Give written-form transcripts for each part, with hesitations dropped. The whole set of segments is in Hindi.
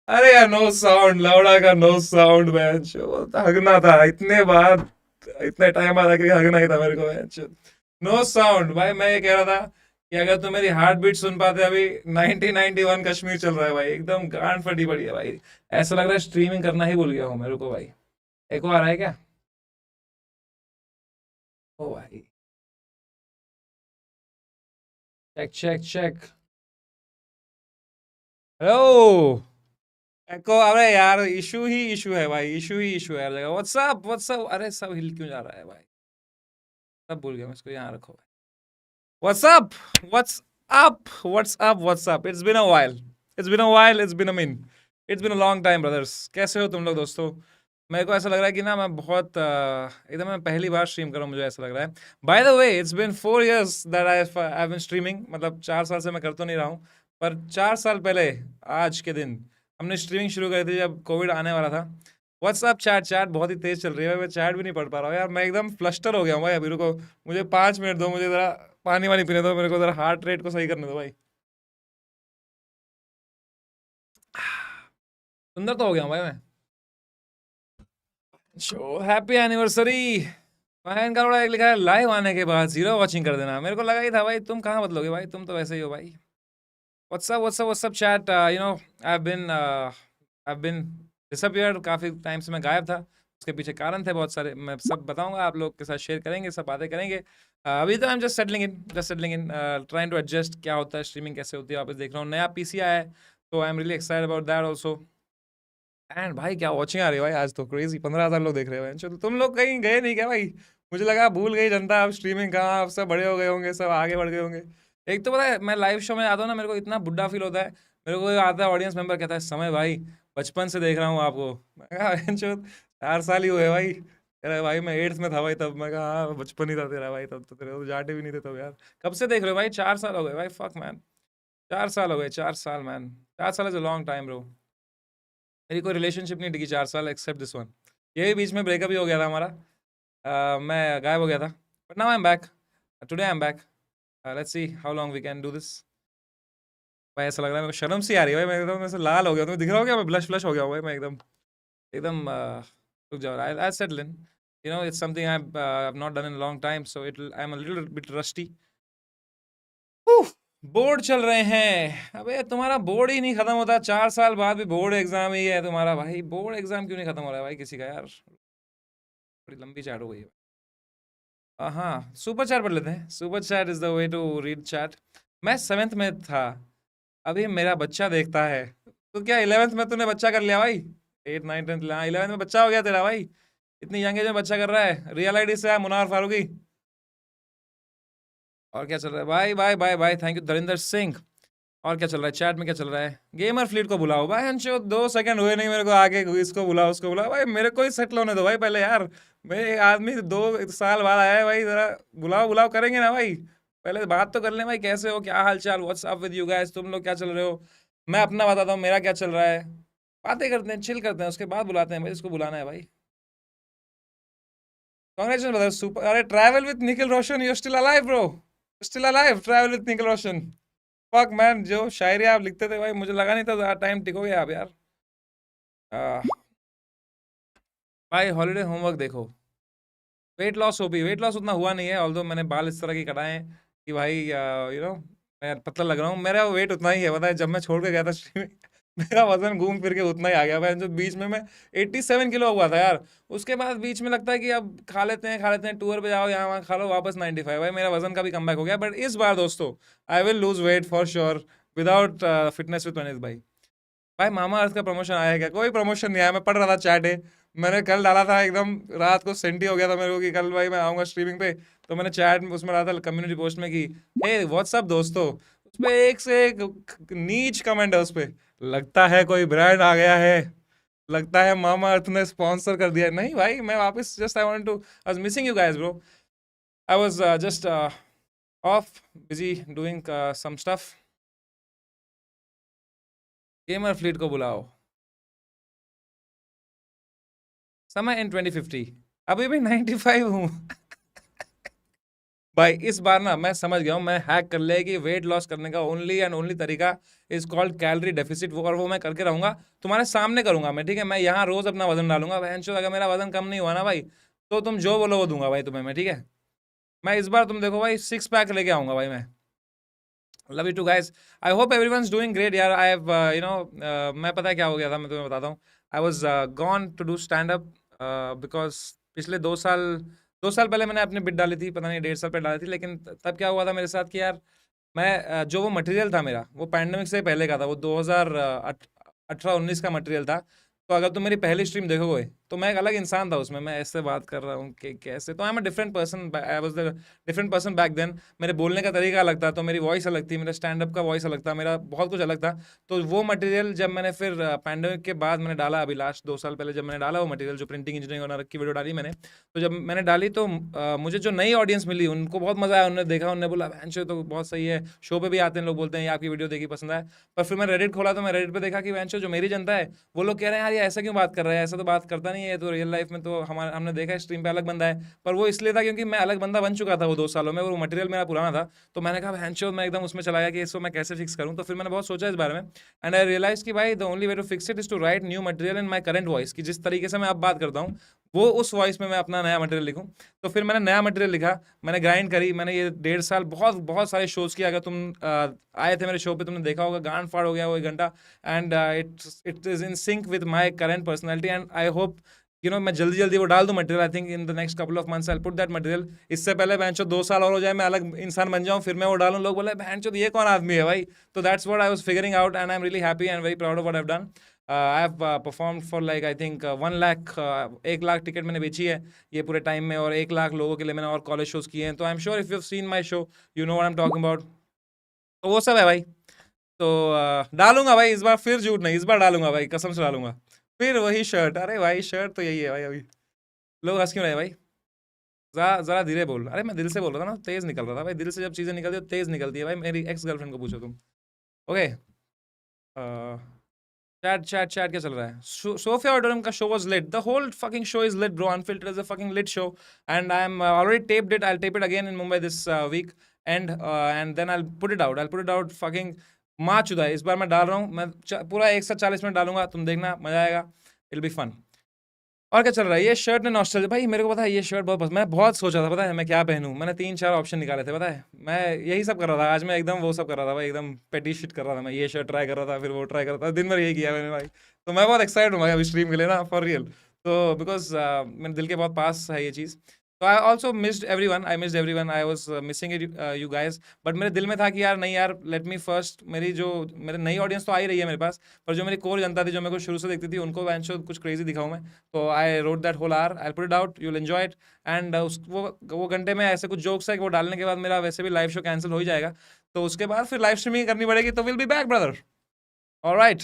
अरे यार नो साउंड, लौड़ा का नो साउंड बेंच, वो तो हगना था इतने बाद, इतने टाइम बाद आके हगना ही था मेरे को बेंच। नो साउंड भाई, मैं ये कह रहा था कि अगर तुम मेरी हार्ट बीट सुन पाते, अभी 1991 कश्मीर चल रहा है भाई, एकदम गांड फटी पड़ी है भाई। ऐसा लग रहा है स्ट्रीमिंग करना ही भूल गया हूँ मेरे को भाई। एको आ रहा है क्या? ओ भाई, चेक चेक चेक। हेलो। एको, अरे यार इशू ही इशू है भाई, इशू ही इशू है हर जगह। व्हाट्सअप व्हाट्सअप, अरे सब हिल क्यों जा रहा है भाई? सब भूल गया मैं, इसको यहाँ रखो भाई। What's up, what's up, what's up, what's up, it's been a while, it's been a while, it's been a min, it's been a long time brothers. कैसे हो तुम लोग दोस्तों? मेरे को ऐसा लग रहा है कि ना मैं बहुत एकदम मैं पहली बार स्ट्रीम कर रहा हूँ, मुझे ऐसा लग रहा है। By the way it's been 4 years that I been streaming, मतलब 4 साल से मैं कर तो नहीं रहा हूँ, पर 4 साल पहले आज के दिन हमने स्ट्रीमिंग शुरू करी थी जब कोविड आने वाला था। व्हाट्सअप चैट, चैट बहुत ही तेज चल रही है, मैं चैट भी नहीं पढ़ पा रहा हूँ यार, मैं एकदम फ्लस्टर हो गया हूँ भाई। अभी रुको, मुझे 5 मिनट दो, मुझे जरा पानी वानी पीने दो, मेरे को जरा हार्ट रेट को सही करने दो भाई। सुंदर तो हो गया हूँ भाई मैं। Show happy anniversary. मैंने इनका थोड़ा एक लिखा है लाइव आने के बाद जीरो वॉचिंग कर देना, मेरे को लगा ही था भाई तुम कहाँ बदलोगे भाई, तुम तो वैसे ही हो भाई। व्हाट्सअप व्हाट्सअप व्हाट्सअप चैट, आई बिन डिसअपियर्ड, काफी टाइम से मैं गायब था। उसके पीछे कारण थे बहुत सारे, मैं सब बताऊंगा, आप लोग के साथ शेयर करेंगे, सब बातें करेंगे। अभी तो I am just settling in, just settling in, trying to adjust क्या होता है, स्ट्रीमिंग कैसे होती है, वापस देख रहा हूँ नया पीसी आया है, तो I am really excited about that also. And भाई क्या वॉचिंग आ रही है भाई, आज तो क्रेजी 15,000 लोग देख रहे हैं। चलो तुम लोग कहीं गए नहीं क्या भाई? मुझे लगा भूल गई जनता, अब स्ट्रीमिंग कहाँ, अब सब बड़े हो गए होंगे, सब आगे बढ़ गए होंगे। एक तो पता है, मैं लाइव शो में आता हूँ ना, मेरे को इतना बुढ़ा फील होता है। मेरे को आता है ऑडियंस मेंबर, कहता है समय भाई बचपन से देख रहा हूँ आपको। मैं कहा "बहनचोद, 4 साल ही हुए भाई"। कह रहा है भाई मैं 8th में था भाई तब। मैं कहा हाँ बचपन ही था तेरा भाई, तब तो तेरे को तो जाटे भी नहीं थे तब यार। कब से देख रहे हो भाई? 4 साल हो गए भाई, फक मैन। 4 साल हो गए, 4 साल मैन। 4 साल is a long time bro. मेरी कोई रिलेशनशिप नहीं टिकी 4 साल एक्सेप्ट दिस वन। ये भी बीच में ब्रेकअप ही हो गया था हमारा। मैं गायब हो गया था, but now I am back, today I am back. Let's see how long we can do this. भाई ऐसा लग रहा है मेरे को, शर्म सी आ रही है भाई, मैं एकदम ऐसे लाल हो गया, तुम्हें दिख रहा हो क्या? मैं ब्लश फ्लश हो गया हूँ भाई मैं एकदम, एकदम रुक जाओ, I settle in. You know it's something I have not done in long time, so it I am a little bit rusty. Board चल रहे हैं, अबे तुम्हारा बोर्ड ही नहीं खत्म होता, 4 साल बाद भी बोर्ड एग्जाम ही है तुम्हारा भाई। बोर्ड एग्जाम क्यों नहीं खत्म हो रहा है भाई किसी का यार? बड़ी लंबी चैट हो गई है। हाँ, सुपर चैट पढ़ लेते हैं, super chat is the way to read chat. मैं 7th में था, अभी मेरा बच्चा देखता है। तो क्या 11th में तूने बच्चा कर लिया भाई? 8 9 10, हाँ 11th में बच्चा हो गया तेरा भाई। इतनी यंग एज में बच्चा कर रहा है, रियल आईडी से है मुनार फारूकी। और क्या चल रहा है भाई? Bye bye bye, thank you Darinder Singh. और क्या चल रहा है चैट में, क्या चल रहा है? गेमर फ्लीट को बुलाओ भाई, अंशो 2 सेकंड हुए नहीं मेरे को आगे, इसको बुलाओ उसको बुलाओ भाई, मेरे को ही सेटल होने दो भाई पहले यार। मैं एक आदमी 2 साल बाद आया है भाई, जरा बुलाओ बुलाओ करेंगे ना भाई। पहले बात तो कर लें भाई, कैसे हो, क्या हाल चाल, what's up with you guys, तुम लोग क्या चल रहे हो? मैं अपना बताता हूँ मेरा क्या चल रहा है। बातें करते हैं, चिल करते हैं, उसके बाद बुलाते हैं भाई, इसको बुलाना है भाई। कांग्रेचुलेशन ब्रदर, सुपर, अरे travel with Nikhil Roshan, you still alive bro, still alive, travel with Nikhil Roshan. Fuck man, जो शायरी आप लिखते थे भाई, मुझे लगा नहीं था टाइम टिकोगे आप यार। आह, भाई हॉलीडे होमवर्क देखो। वेट लॉस हो भी, वेट लॉस उतना हुआ नहीं है, ऑल्दो मैंने बाल इस तरह की कटाए हैं कि भाई यू नो मैं पतला लग रहा हूँ। मेरा वेट उतना ही है, पता है जब मैं छोड़ के गया था streaming, मेरा वजन घूम फिर के उतना ही आ गया भाई। जो बीच में मैं 87 किलो हुआ था यार, उसके बाद बीच में लगता है कि अब खा लेते हैं, टूर पे जाओ यहाँ वहाँ खा लो, वापस 95। भाई मेरा वजन का भी कम हो गया, बट इस बार दोस्तों I will lose weight for sure, without fitness with भाई। भाई मामा अर्थ का प्रमोशन आया है क्या? कोई प्रमोशन नहीं आया, मैं पढ़ रहा था चैट है। मैंने कल डाला था एकदम, रात को सेंटी हो गया था मेरे को कि कल भाई मैं आऊंगा स्ट्रीमिंग पे। तो मैंने चैट में उसमें डाला था कम्युनिटी पोस्ट में कि हे व्हाट्सअप दोस्तों, उस पे एक से एक नीच कमेंट है उस पे। लगता है कोई ब्रांड आ गया है, लगता है मामा अर्थ ने स्पॉन्सर कर दिया है। नहीं भाई, मैं वापस just I want to, I was missing you guys bro. I was just off busy doing some stuff. Gamer fleet को बुलाओ, समय इन 2050, अभी भी 95 हूँ। भाई इस बार ना मैं समझ गया हूँ, मैं हैक कर लिया कि वेट लॉस करने का ओनली एंड ओनली तरीका इज कॉल्ड कैलोरी डेफिसिट, और वो मैं करके रहूंगा, तुम्हारे सामने करूंगा मैं, ठीक है। मैं यहाँ रोज अपना वजन डालूंगा बहनचोद, अगर मेरा वजन कम नहीं हुआ ना भाई, तो तुम जो बोलो वो दूंगा भाई तुम्हें मैं, ठीक है। मैं इस बार तुम देखो भाई 6 पैक लेके आऊंगा भाई मैं। Love you too guys, I hope everyone's doing great यार। आई हैव मैं पता है क्या हो गया था, मैं तुम्हें बताता हूँ। I was gone to do stand up because पिछले 2 साल पहले मैंने अपनी बिट डाली थी, पता नहीं 1.5 साल पहले डाली थी, लेकिन तब क्या हुआ था मेरे साथ कि यार मैं जो वो मटेरियल था मेरा, वो पैंडेमिक से पहले का था, वो 2018-19 का मटेरियल था। तो अगर तुम मेरी पहली स्ट्रीम देखोगे तो मैं एक अलग इंसान था उसमें, मैं ऐसे बात कर रहा हूँ कि कैसे, तो I am a different person, I was the different person back then. मेरे बोलने का तरीका अलग था, तो मेरी वॉइस अलग थी, मेरा स्टैंड अप का वॉइस अलग था, मेरा बहुत कुछ अलग था। तो वो मटेरियल जब मैंने फिर पैंडेमिक के बाद मैंने डाला, अभी लास्ट 2 साल पहले जब मैंने डाला वो मटेरियल, जो प्रिंटिंग इंजीनियरिंग और नरक की वीडियो डाली मैंने, तो जब मैंने डाली तो मुझे जो नई ऑडियंस मिली उनको बहुत मजा आया, उन्होंने देखा, उन्होंने बोला वैंचो तो बहुत सही है, शो पे भी आते हैं लोग, बोलते हैं ये आपकी वीडियो देखी पसंद आए। पर फिर मैं रेडिट खोला तो मैं रेडिट पे देखा कि वैंचो जो मेरी जनता है वो लोग कह रहे हैं यार ये ऐसा क्यों बात कर रहा है, ऐसा तो बात करता नहीं है, तो रियल लाइफ में तो हमारे हमने देखा है स्ट्रीम पे अलग बंदा है। पर वो इसलिए था क्योंकि मैं अलग बंदा बन चुका था वो 2 सालों में, वो मटेरियल मेरा पुराना था। तो मैंने कहा हैंचो, मैं एकदम उसमें चला गया कि इसको मैं कैसे फिक्स करूँ। तो फिर मैंने बहुत सोचा इस बारे में, एंड आई रियलाइज कि भाई the only way to fix it is to write new material in my current voice, कि जिस तरीके से मैं अब बात करता हूँ वो उस वॉइस में मैं अपना नया मटेरियल लिखूं। तो फिर मैंने नया मटेरियल लिखा, मैंने ग्राइंड करी, मैंने ये 1.5 साल बहुत बहुत सारे शोज किए। अगर तुम आए थे मेरे शो पे, तुमने देखा होगा, गांड फाड़ हो गया वो 1 घंटा, and it is in sync with my current personality, and I hope मैं जल्दी जल्दी वो डाल दूं material. I think in the next couple of months I put that material. इससे पहले बहनचोद 2 साल और हो जाए, मैं अलग इंसान बन जाऊं, फिर मैं वो डालूं, लोग बोले बहनचोद ये कौन आदमी है भाई। तो that's what I was figuring out, and I am really happy and very proud of what I have done. I have perform for like I think 1 lakh, 1 lakh ticket मैंने बेची है ये पूरे टाइम में, और 1 लाख लोगों के लिए मैंने और कॉलेज शोज किए हैं। तो I am sure if you have seen my show you know what I am talking about. तो वो सब है भाई। तो डालूंगा भाई इस बार, फिर झूठ नहीं, इस बार डालूंगा भाई, कसम से डालूंगा। फिर वही शर्ट, अरे भाई शर्ट तो यही है भाई अभी। लोग हंस क्यों रहे भाई, जरा जरा धीरे बोल। अरे मैं दिल से बोल रहा था ना, तेज निकल रहा था भाई, दिल से जब चीजें निकलती है तो तेज निकलती है भाई। मेरी एक्स गर्लफ्रेंड को पूछो तुम। ओके, चैट चैट चैट क्या चल रहा है। सोफिया ऑडिटोरियम का show was lit, the whole fucking show is lit bro, unfiltered is a fucking lit show, and I am already taped it, I will tape it again in Mumbai this week, and then I will put it out, I will put it out fucking माँ चुदा है। इस बार मैं डाल रहा हूँ, मैं पूरा 140 मिनट डालूंगा, तुम देखना मजा आएगा, इट बी फन। और क्या चल रहा है, ये शर्ट ने नॉस्टैल्जिया भाई, मेरे को पता है ये शर्ट बहुत पसंद, मैं बहुत सोचा था पता है मैं क्या पहनूं, मैंने 3-4 ऑप्शन निकाले थे पता है, मैं यही सब कर रहा था आज, मैं एकदम वो सब कर रहा था भाई, एकदम पेटी शिट कर रहा था मैं, ये शर्ट ट्राई कर रहा था, फिर वो ट्राई कर रहा था, दिन भर यही किया मैंने भाई। तो मैं बहुत एक्साइटेड हूँ भाई अभी स्ट्रीम के लिए ना, फॉर रियल। तो बिकॉज मेरे दिल के बहुत पास है ये चीज़। तो I also missed every one, I was missing it you guys. But मेरे दिल में था कि यार नहीं यार, लेट मी फर्स्ट, मेरी नई ऑडियंस तो आ ही रही है मेरे पास, पर जो मेरी कोर जनता थी जो मेरे को शुरू से देखती थी, उनको वैंशो कुछ क्रेजी दिखाऊं मैं। तो I wrote that whole hour, I put it out, you will enjoy it, and वो घंटे में ऐसे कुछ जोक्स है कि वो डालने के बाद मेरा वैसे भी लाइव शो कैंसिल हो ही जाएगा, तो उसके बाद फिर लाइव स्ट्रीमिंग करनी पड़ेगी, तो will be back brother. Alright,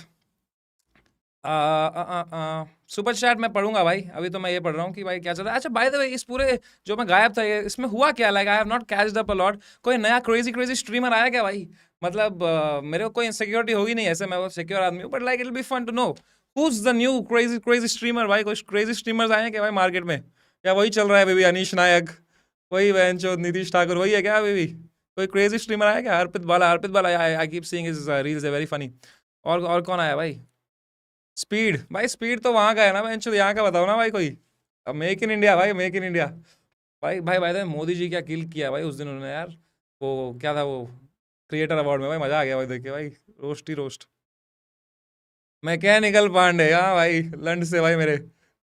super chat मैं पढ़ूंगा भाई, अभी तो मैं ये पढ़ रहा हूँ कि भाई क्या चल रहा है। अच्छा बाय द वे, इस पूरे जो मैं गायब था, ये इसमें हुआ क्या, like I have not catched up a lot, कोई नया क्रेजी क्रेजी स्ट्रीमर आया क्या भाई। मतलब मेरे को कोई इनसिक्योरिटी होगी नहीं, ऐसे मैं बहुत सिक्योर आदमी हूँ, but like it will be fun to know who is the new crazy crazy streamer भाई। कोई क्रेजी स्ट्रीमर्स आए हैं क्या भाई मार्केट में, या वही चल रहा है बेबी, अनीश नायक, वही वैंचो नीतीश ठाकुर, वही है क्या बेबी। कोई क्रेजी स्ट्रीमर आया क्या, Arpit Bala I keep seeing his reels, very funny. और कौन आया भाई, स्पीड भाई, स्पीड तो वहां का है ना भाई, यहाँ का बताओ ना भाई कोई। अब मेक इन इंडिया भाई, मेक इन इंडिया। भाई भाई भाई मोदी जी क्या किल किया भाई उस दिन उन्होंने यार, वो क्या था वो, क्रिएटर अवार्ड में भाई, मजा आ गया भाई देख के भाई, रोस्ट ही रोस्ट। मैकेनिकल पांडे, हाँ भाई लंड से भाई मेरे,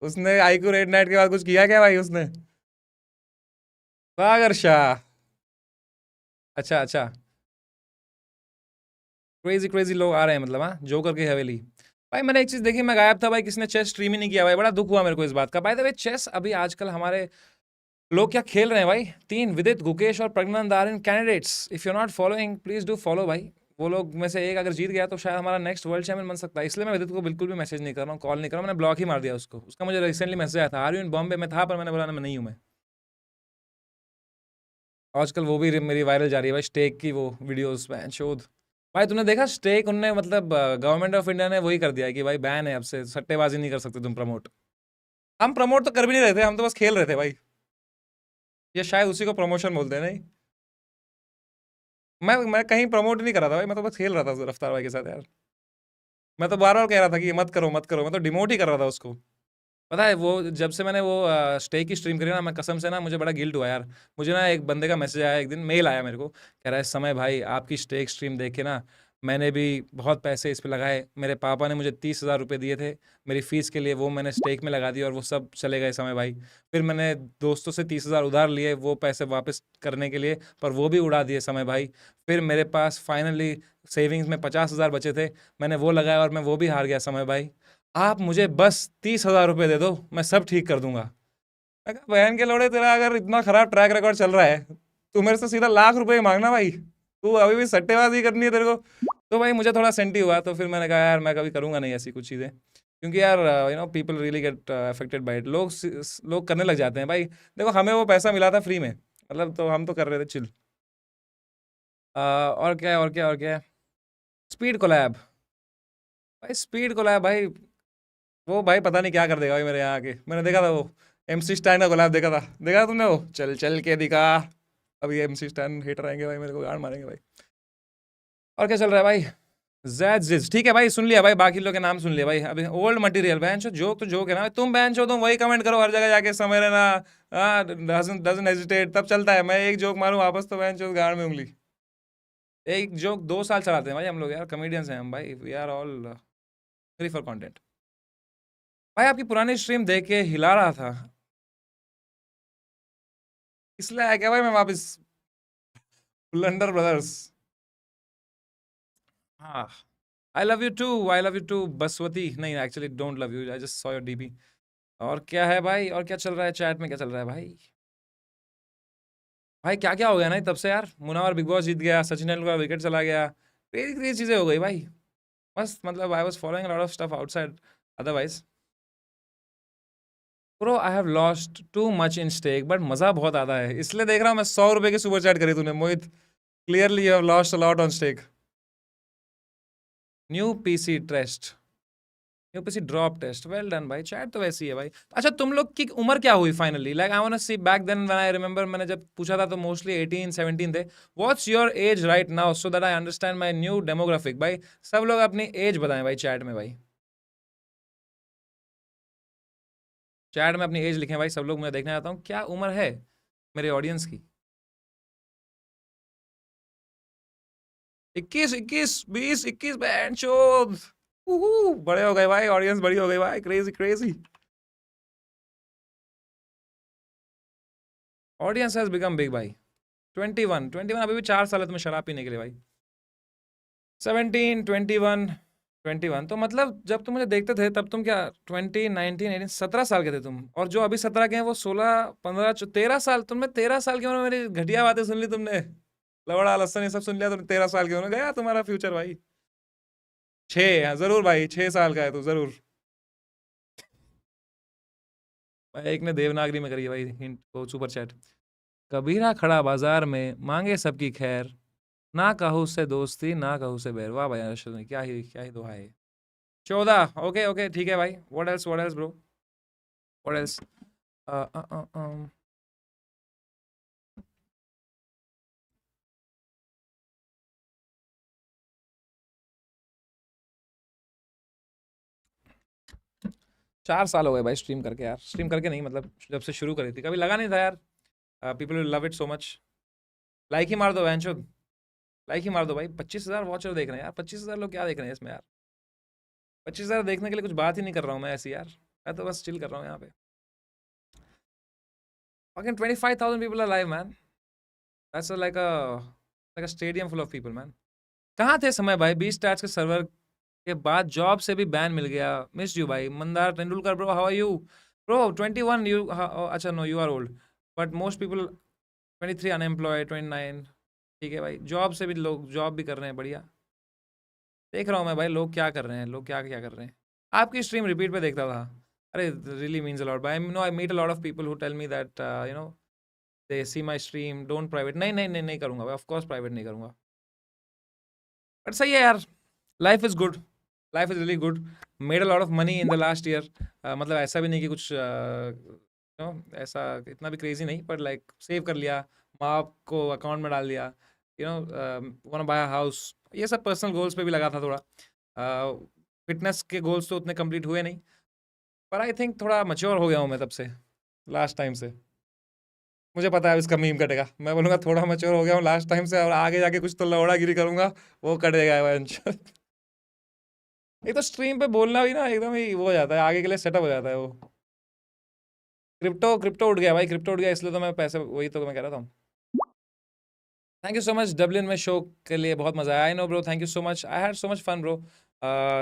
उसने आईक्यू रेड नाइट के बाद कुछ किया क्या भाई उसने। सागर शाह, अच्छा अच्छा, क्रेजी क्रेजी लोग आ रहे हैं मतलब, हाँ जोकर की हवेली। भाई मैंने एक चीज देखी, मैं गायब था भाई, किसने चेस स्ट्रीम ही नहीं किया भाई, बड़ा दुख हुआ मेरे को इस बात का। बाय द वे चेस अभी आजकल हमारे लोग क्या खेल रहे हैं भाई, 3 विदित गुकेश और Praggnanandhaa are in candidates, if you not following please do follow भाई। वो लोग में से एक अगर जीत गया तो शायद हमारा नेक्स्ट वर्ल्ड चैंपियन बन सकता है, इसलिए मैं विदित को बिल्कुल भी मैसेज नहीं कर रहा हूँ, कॉल नहीं कर रहा हूँ, मैंने ब्लॉक ही मार दिया उसको। उसका मुझे रिसेंटली मैसेज आया था, आर यू इन बॉम्बे, में था पर मैंने बोला ना मैं नहीं हूँ मैं। आजकल वो भी मेरी वायरल जा रही है भाई, स्टेक की वो वीडियोस में शोध। भाई तूने देखा स्टेक, उनने मतलब गवर्नमेंट ऑफ इंडिया ने वही कर दिया है कि भाई बैन है, अब से सट्टेबाजी नहीं कर सकते तुम प्रमोट। हम प्रमोट तो कर भी नहीं रहे थे, हम तो बस खेल रहे थे भाई। ये शायद उसी को प्रमोशन बोलते हैं, नहीं? मैं कहीं प्रमोट नहीं कर रहा था भाई, मैं तो बस खेल रहा था रफ्तार भाई के साथ यार। मैं तो बार-बार कह रहा था कि ये मत करो, मत करो, मैं तो डिमोट ही कर रहा था उसको। पता है वो जब से मैंने वो स्टे की स्ट्रीम करी ना, मैं कसम से ना मुझे बड़ा गिल्ट हुआ यार। मुझे ना एक बंदे का मैसेज आया, एक दिन मेल आया मेरे को, कह रहा है समय भाई आपकी स्टेक स्ट्रीम देख के ना मैंने भी बहुत पैसे इस पे लगाए, मेरे पापा ने मुझे 30,000 रुपये दिए थे मेरी फ़ीस के लिए, वो मैंने स्टेक में लगा दिया और वो सब चले गए समय भाई। फिर मैंने दोस्तों से 30,000 उधार लिए वो पैसे वापस करने के लिए, पर वो भी उड़ा दिए समय भाई। फिर मेरे पास फाइनली सेविंग्स में 50,000 बचे थे, मैंने वो लगाया और मैं वो भी हार गया समय भाई। आप मुझे बस 30,000 रुपये दे दो, मैं सब ठीक कर दूंगा। मैं कहा बहन के लोड़े, तेरा अगर इतना खराब ट्रैक रिकॉर्ड चल रहा है, तू मेरे से सीधा लाख रुपए ही मांगना भाई। तू अभी भी सट्टेबाजी करनी है तेरे को। तो भाई मुझे थोड़ा सेंटी हुआ, तो फिर मैंने कहा यार मैं कभी करूंगा नहीं ऐसी कुछ चीज़ें, क्योंकि यार people really get affected by it. लोग करने लग जाते हैं भाई। देखो हमें वो पैसा मिला था फ्री में, मतलब तो हम तो कर रहे थे चिल। और क्या है, और क्या है, और क्या है? Speed collab. भाई स्पीड कोलैब भाई, वो भाई पता नहीं क्या कर देगा भाई मेरे यहाँ आके। मैंने देखा था वो MC स्टैन का कोलैब, देखा था तुमने वो, चल चल के दिखा। अभी MC स्टैन हेटर आएंगे भाई, मेरे को गाड़ मारेंगे भाई। और क्या चल रहा है भाई? जैद जिज, ठीक है भाई, सुन लिया भाई, बाकी लोग के नाम सुन लिया भाई। अभी ओल्ड मटेरियल बहन चो, जोक तो जोक है ना, तुम बहन चो तुम वही कमेंट करो हर जगह जाके, समय रहना डजंट हेजिटेट, तब चलता है। मैं एक जोक मारूं वापस तो बहन चो गाड़ में उंगली। एक जोक 2 साल चलाते हैं भाई हम लोग यार, कॉमेडियंस हैं हम भाई, we are all free for content. भाई आपकी पुरानी स्ट्रीम देख के हिला रहा था, इसलिए आया क्या भाई मैं वापस? Blunder brothers. हाँ, I love you too, I love you too Baswati, नहीं actually don't love you, I just saw your DP। और क्या है भाई, और क्या चल रहा है चैट में, क्या चल रहा है भाई? भाई क्या क्या हो गया ना तब से यार, मुनावर बिग बॉस जीत गया, सचिन तेंदुलकर का विकेट चला गया, क्रेजी क्रेजी चीजें हो गई भाई। मस्त, मतलब I was following a lot of stuff outside otherwise. Bro I have lost too much in stake, but मजा बहुत आता है, इसलिए देख रहा हूँ मैं। 100 रुपए की सुपर चैट करी तूने Mohit, clearly you have lost a lot on stake. New PC test, UPC drop test, well done भाई, चैट तो वैसी है भाई। अच्छा तुम लोग की उम्र क्या हुई finally? Like I want to see back then when I remember, मैंने जब पूछा था तो मोस्टली 18-17 थे। What's your age right now so that I understand my new demographic भाई। सब लोग अपनी एज बताएं भाई चैट में भाई, चैट में अपनी एज लिखें भाई सब लोग, मैं देखना चाहता हूँ क्या उम्र है मेरे ऑडियंस की। 21, 21, 20, 21, बैंड चोद, बड़े हो गए भाई, ऑडियंस बड़ी हो गई भाई, crazy crazy. Audience has become big भाई। 21, 21, अभी भी 4 साल है तुम्हें शराब पीने के लिए भाई। 17, 21, 21, तो मतलब जब तुम मुझे देखते थे तब तुम क्या 20, 19, 18, 17 साल के थे तुम, और जो अभी 17 के हैं वो 16, 15, 13 साल। तुमने 13 साल की उम्र में मेरी घटिया बातें सुन ली तुमने, लवड़ा लसन ये सब सुन लिया तुमने। 13 साल की उम्र गया तुम्हारा फ्यूचर भाई। 6, जरूर भाई, 6 साल का है तो जरूर भाई। एक ने देवनागरी में करी है भाई हिंट को सुपर चैट। कबीरा खड़ा बाजार में मांगे सबकी खैर, ना कहूँ से दोस्ती ना कहूँ से बैर। वाह भाई अर्शद ने, क्या ही दोहा है। 14, ओके ओके ठीक है भाई। What else bro, what else? 4 साल हो गए भाई स्ट्रीम करके यार, स्ट्रीम करके नहीं मतलब जब से शुरू करी थी, कभी लगा नहीं था यार people will love it so much. Like he मार दो वैंचो, लाइक ही मार दो भाई। 25,000 वॉचर देख रहे हैं यार, 25,000 लोग क्या देख रहे हैं इसमें यार? 25,000 देखने के लिए कुछ बात ही नहीं कर रहा हूँ मैं ऐसी यार, मैं तो बस चिल कर रहा हूँ यहाँ पे। Fucking 25,000 people are live man, that's like a stadium full of people man। कहाँ थे समय भाई? 20 स्टार्स के सर्वर के बाद जॉब से भी बैन मिल गया, मिस यू भाई। Mandar Tendulkar bro, how are you bro? 21 you, अच्छा no you are old, but most people 23 unemployed, 29, ठीक है भाई। जॉब से भी लोग जॉब भी कर रहे हैं, बढ़िया। देख रहा हूँ मैं भाई लोग क्या कर रहे हैं, लोग क्या क्या कर रहे हैं। आपकी स्ट्रीम रिपीट पे देखता था, अरे रियली मीन्स अ लॉट भाई। No I meet a lot of people who tell me that they see my stream, don't private. नहीं नहीं नहीं नहीं करूँगा भाई, ऑफ कोर्स प्राइवेट नहीं करूँगा। बट सही है यार, life is good, life is really good. Made a lot of money in the last year, मतलब ऐसा भी नहीं कि कुछ ऐसा इतना भी क्रेजी नहीं, पर लाइक सेव कर लिया, माँ बाप को अकाउंट में डाल दिया, वांट बाय अ हाउस, ये सब पर्सनल गोल्स पे भी लगा था थोड़ा। फिटनेस के गोल्स तो उतने कंप्लीट हुए नहीं, पर आई थिंक थोड़ा मच्योर हो गया हूँ मैं तब से, लास्ट टाइम से। मुझे पता है इसका मीम कटेगा, मैं बोलूँगा थोड़ा मच्योर हो गया हूँ लास्ट टाइम से, और आगे जाके कुछ तो लौड़ागिरी करूँगा, वो कटेगा वंश। एक तो स्ट्रीम पे बोलना भी ना एकदम ही वो हो जाता है, आगे के लिए सेटअप हो जाता है वो। क्रिप्टो क्रिप्टो उठ गया भाई, क्रिप्टो उठ गया, इसलिए तो मैं पैसे, वही तो मैं कह रहा था। Thank you so much Dublin में शो के लिए, बहुत मजा आया। I know bro, thank you so much, I had so much fun bro.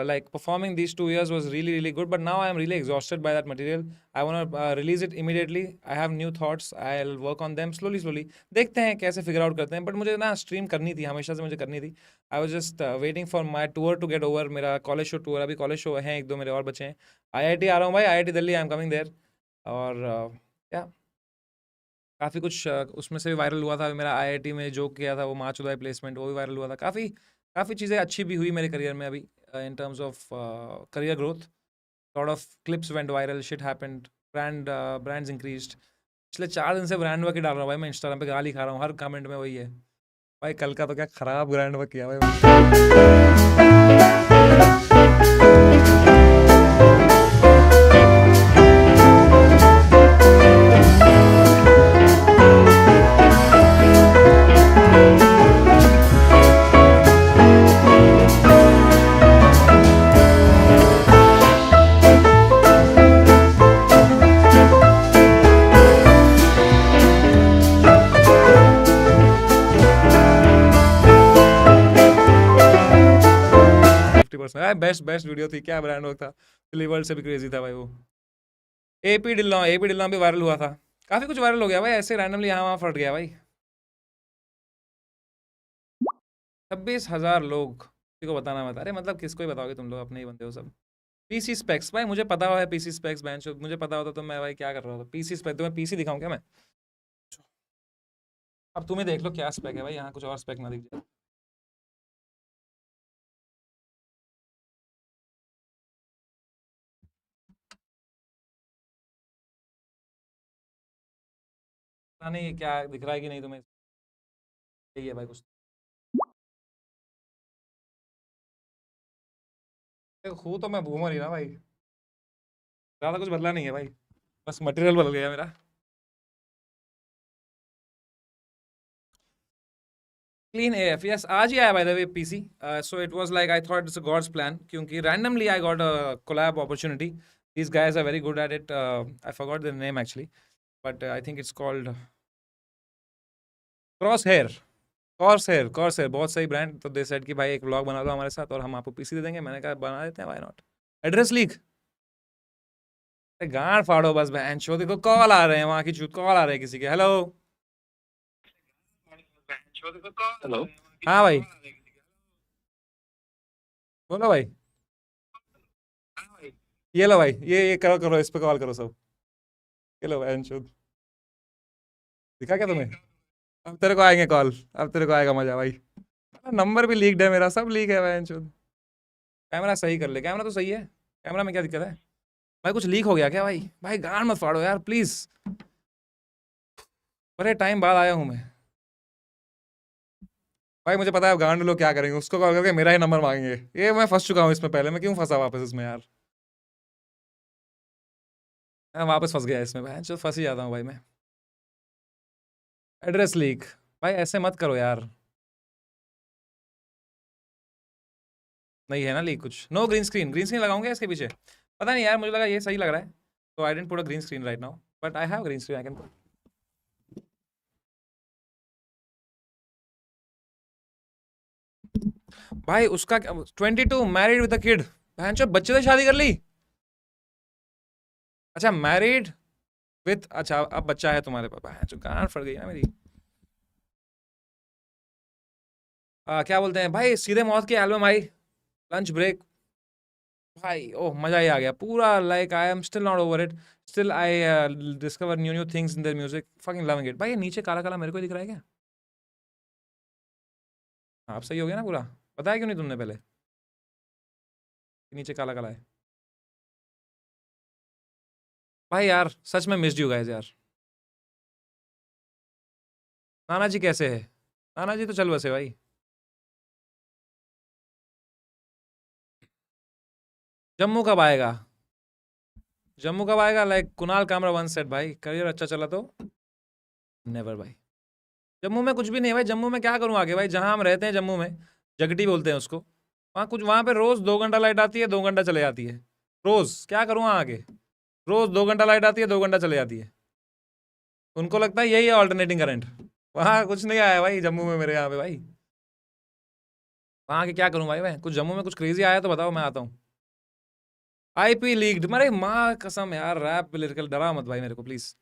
Like performing these 2 years was really good, but now I am really exhausted by that material. I want to release it immediately. I have new thoughts. I'll work on them slowly. देखते हैं कैसे फिगर आउट करते हैं, बट मुझे ना स्ट्रीम करनी थी, हमेशा से मुझे करनी थी। I was just waiting for my tour to get over, मेरा कॉलेज शो टूर, अभी कॉलेज शो हैं एक दो मेरे और बचे हैं। आईआईटी आ रहा हूँ भाई, IIT Delhi, I am coming there. और या काफ़ी कुछ उसमें से भी वायरल हुआ था, मेरा आईआईटी में जो किया था वो मार्च उदय प्लेसमेंट, वो भी वायरल हुआ था। काफ़ी काफ़ी चीज़ें अच्छी भी हुई मेरे करियर में अभी, in terms of career growth. Lot of clips went viral, shit happened, brands increased. पिछले 4 दिन से ब्रांड वर्क ही डाल रहा हूँ भाई, मैं इंस्टाग्राम पे गाली खा रहा हूँ, हर कमेंट में वही है भाई। कल का तो क्या खराब ब्रांड वर्क किया भाई। 50%। बेस्ट बेस्ट वीडियो थी, क्या ब्रांड वर्क था, दिल्ली वर्ल्ड से भी क्रेजी था भाई वो। एपी डिल्लॉन भी वायरल हुआ था, काफी कुछ वायरल हो गया भाई, ऐसे रैंडमली यहाँ वहाँ फट गया भाई। 26,000 लोग, किसी को बताना मत, अरे मतलब किसको ही बताओगे तुम लोग, अपने ही बंदे हो सब। पीसी स्पेक्स भाई, मुझे पता हुआ है पीसी स्पेक्स, बेंच मुझे पता होता तो मैं भाई क्या कर रहा था। पीसी स्पेक्स, तुम्हें पीसी दिखाऊं क्या मैं? अब तुम्हें देख लो क्या स्पेक है भाई, यहाँ कुछ और स्पेक ना दिख जाए। पता नहीं क्या दिख रहा है कि नहीं तुम्हें, यही है भाई कुछ। हूँ तो मैं बूमर ही ना भाई, ज़्यादा कुछ बदला नहीं है भाई, बस मटेरियल बदल गया मेरा। क्लीन एफ, यस, आज ही आया by the way PC. So it was like I thought it's a God's plan, क्योंकि randomly I got a collab opportunity. These guys are very good at it, I forgot their name actually, but I think it's called crosshair. Crosshair बहुत सही ब्रांड। तो दे सेड कि भाई एक व्लॉग बना दो हमारे साथ और हम आपको पीसी दे देंगे। मैंने कहा बना देते हैं, व्हाई नॉट। एड्रेस लीक, गांड फाड़ो बस बहन चो, देखो कॉल आ रहे हैं वहां की चूत, कॉल आ रहे हैं किसी के। Hello, hello. हाँ भाई, बोलो भाई। ये लो भाई, ये करो करो, इस पे कॉल करो सब। ये लो बहन चोद, दिखा क्या तुम्हें? अब तेरे को आएंगे कॉल, अब तेरे को आएगा मजा भाई। नंबर भी लीक्ड है मेरा, सब लीक है बहन चोद। कैमरा सही कर ले, कैमरा तो सही है, कैमरा में क्या दिक्कत है भाई? कुछ लीक हो गया क्या भाई? भाई गांड मत फाड़ो यार प्लीज, बड़े टाइम बाद आया हूँ मैं भाई। मुझे पता है गांड लोग क्या करेंगे, उसको कॉल करके मेरा ही नंबर मांगेंगे। ये मैं फंस चुका हूँ इसमें पहले, मैं क्यों फंसा वापस इसमें यार? मैं वापस फंस गया इसमें भाई, जो फंस ही जाता हूँ भाई मैं। एड्रेस लीक, भाई ऐसे मत करो यार। नहीं है ना लीक कुछ? No green screen, green screen लगाऊंगा इसके पीछे, पता नहीं यार, मुझे लगा ये सही लग रहा है, तो I didn't put a green screen right now, but I have green screen, I can put. भाई उसका 22, मैरिड विद अ किड, बहन चो बच्चे से शादी कर ली? अच्छा मैरिड विथ, अच्छा अब बच्चा है तुम्हारे पास, बहन चो गांड फट गई ना मेरी। क्या बोलते हैं भाई, सीधे मौत की एल्बम आई, लंच ब्रेक, भाई ओह मजा ही आ गया पूरा। Like I am still not over it, still I discover new new things in their music, fucking loving it. भाई ये नीचे काला काला मेरे को ही दिख रहा है क्या? हाँ, अब सही हो गया ना पूरा? बताया क्यों नहीं तुमने पहले कि नीचे काला काला है? भाई यार सच में मिस्ड यू गाइस यार। नाना जी कैसे है? नाना जी तो चल बसे भाई। जम्मू कब आएगा? जम्मू कब आएगा? Like Kunal Kamra one set भाई, करियर अच्छा चला तो नेवर भाई। जम्मू में कुछ भी नहीं है भाई। जम्मू में क्या करूँ आगे भाई? जहाँ हम रहते हैं जम्मू में, जगटी बोलते हैं उसको, वहाँ कुछ, वहाँ पे रोज 2 घंटा लाइट आती है, 2 घंटा चले जाती है। रोज क्या करूँ वहाँ आगे? रोज 2 घंटा लाइट आती है, 2 घंटा चले जाती है। उनको लगता है यही है ऑल्टरनेटिंग करंट। वहाँ कुछ नहीं आया भाई जम्मू में मेरे यहाँ पे भाई। वहाँ के क्या करूँ भाई मैं? कुछ जम्मू में कुछ क्रेजी आया तो बताओ, मैं आता हूँ। आईपी लीक्ड, मेरे माँ कसम यार, रैप लिरिकल डरा मत भाई मेरे को प्लीज।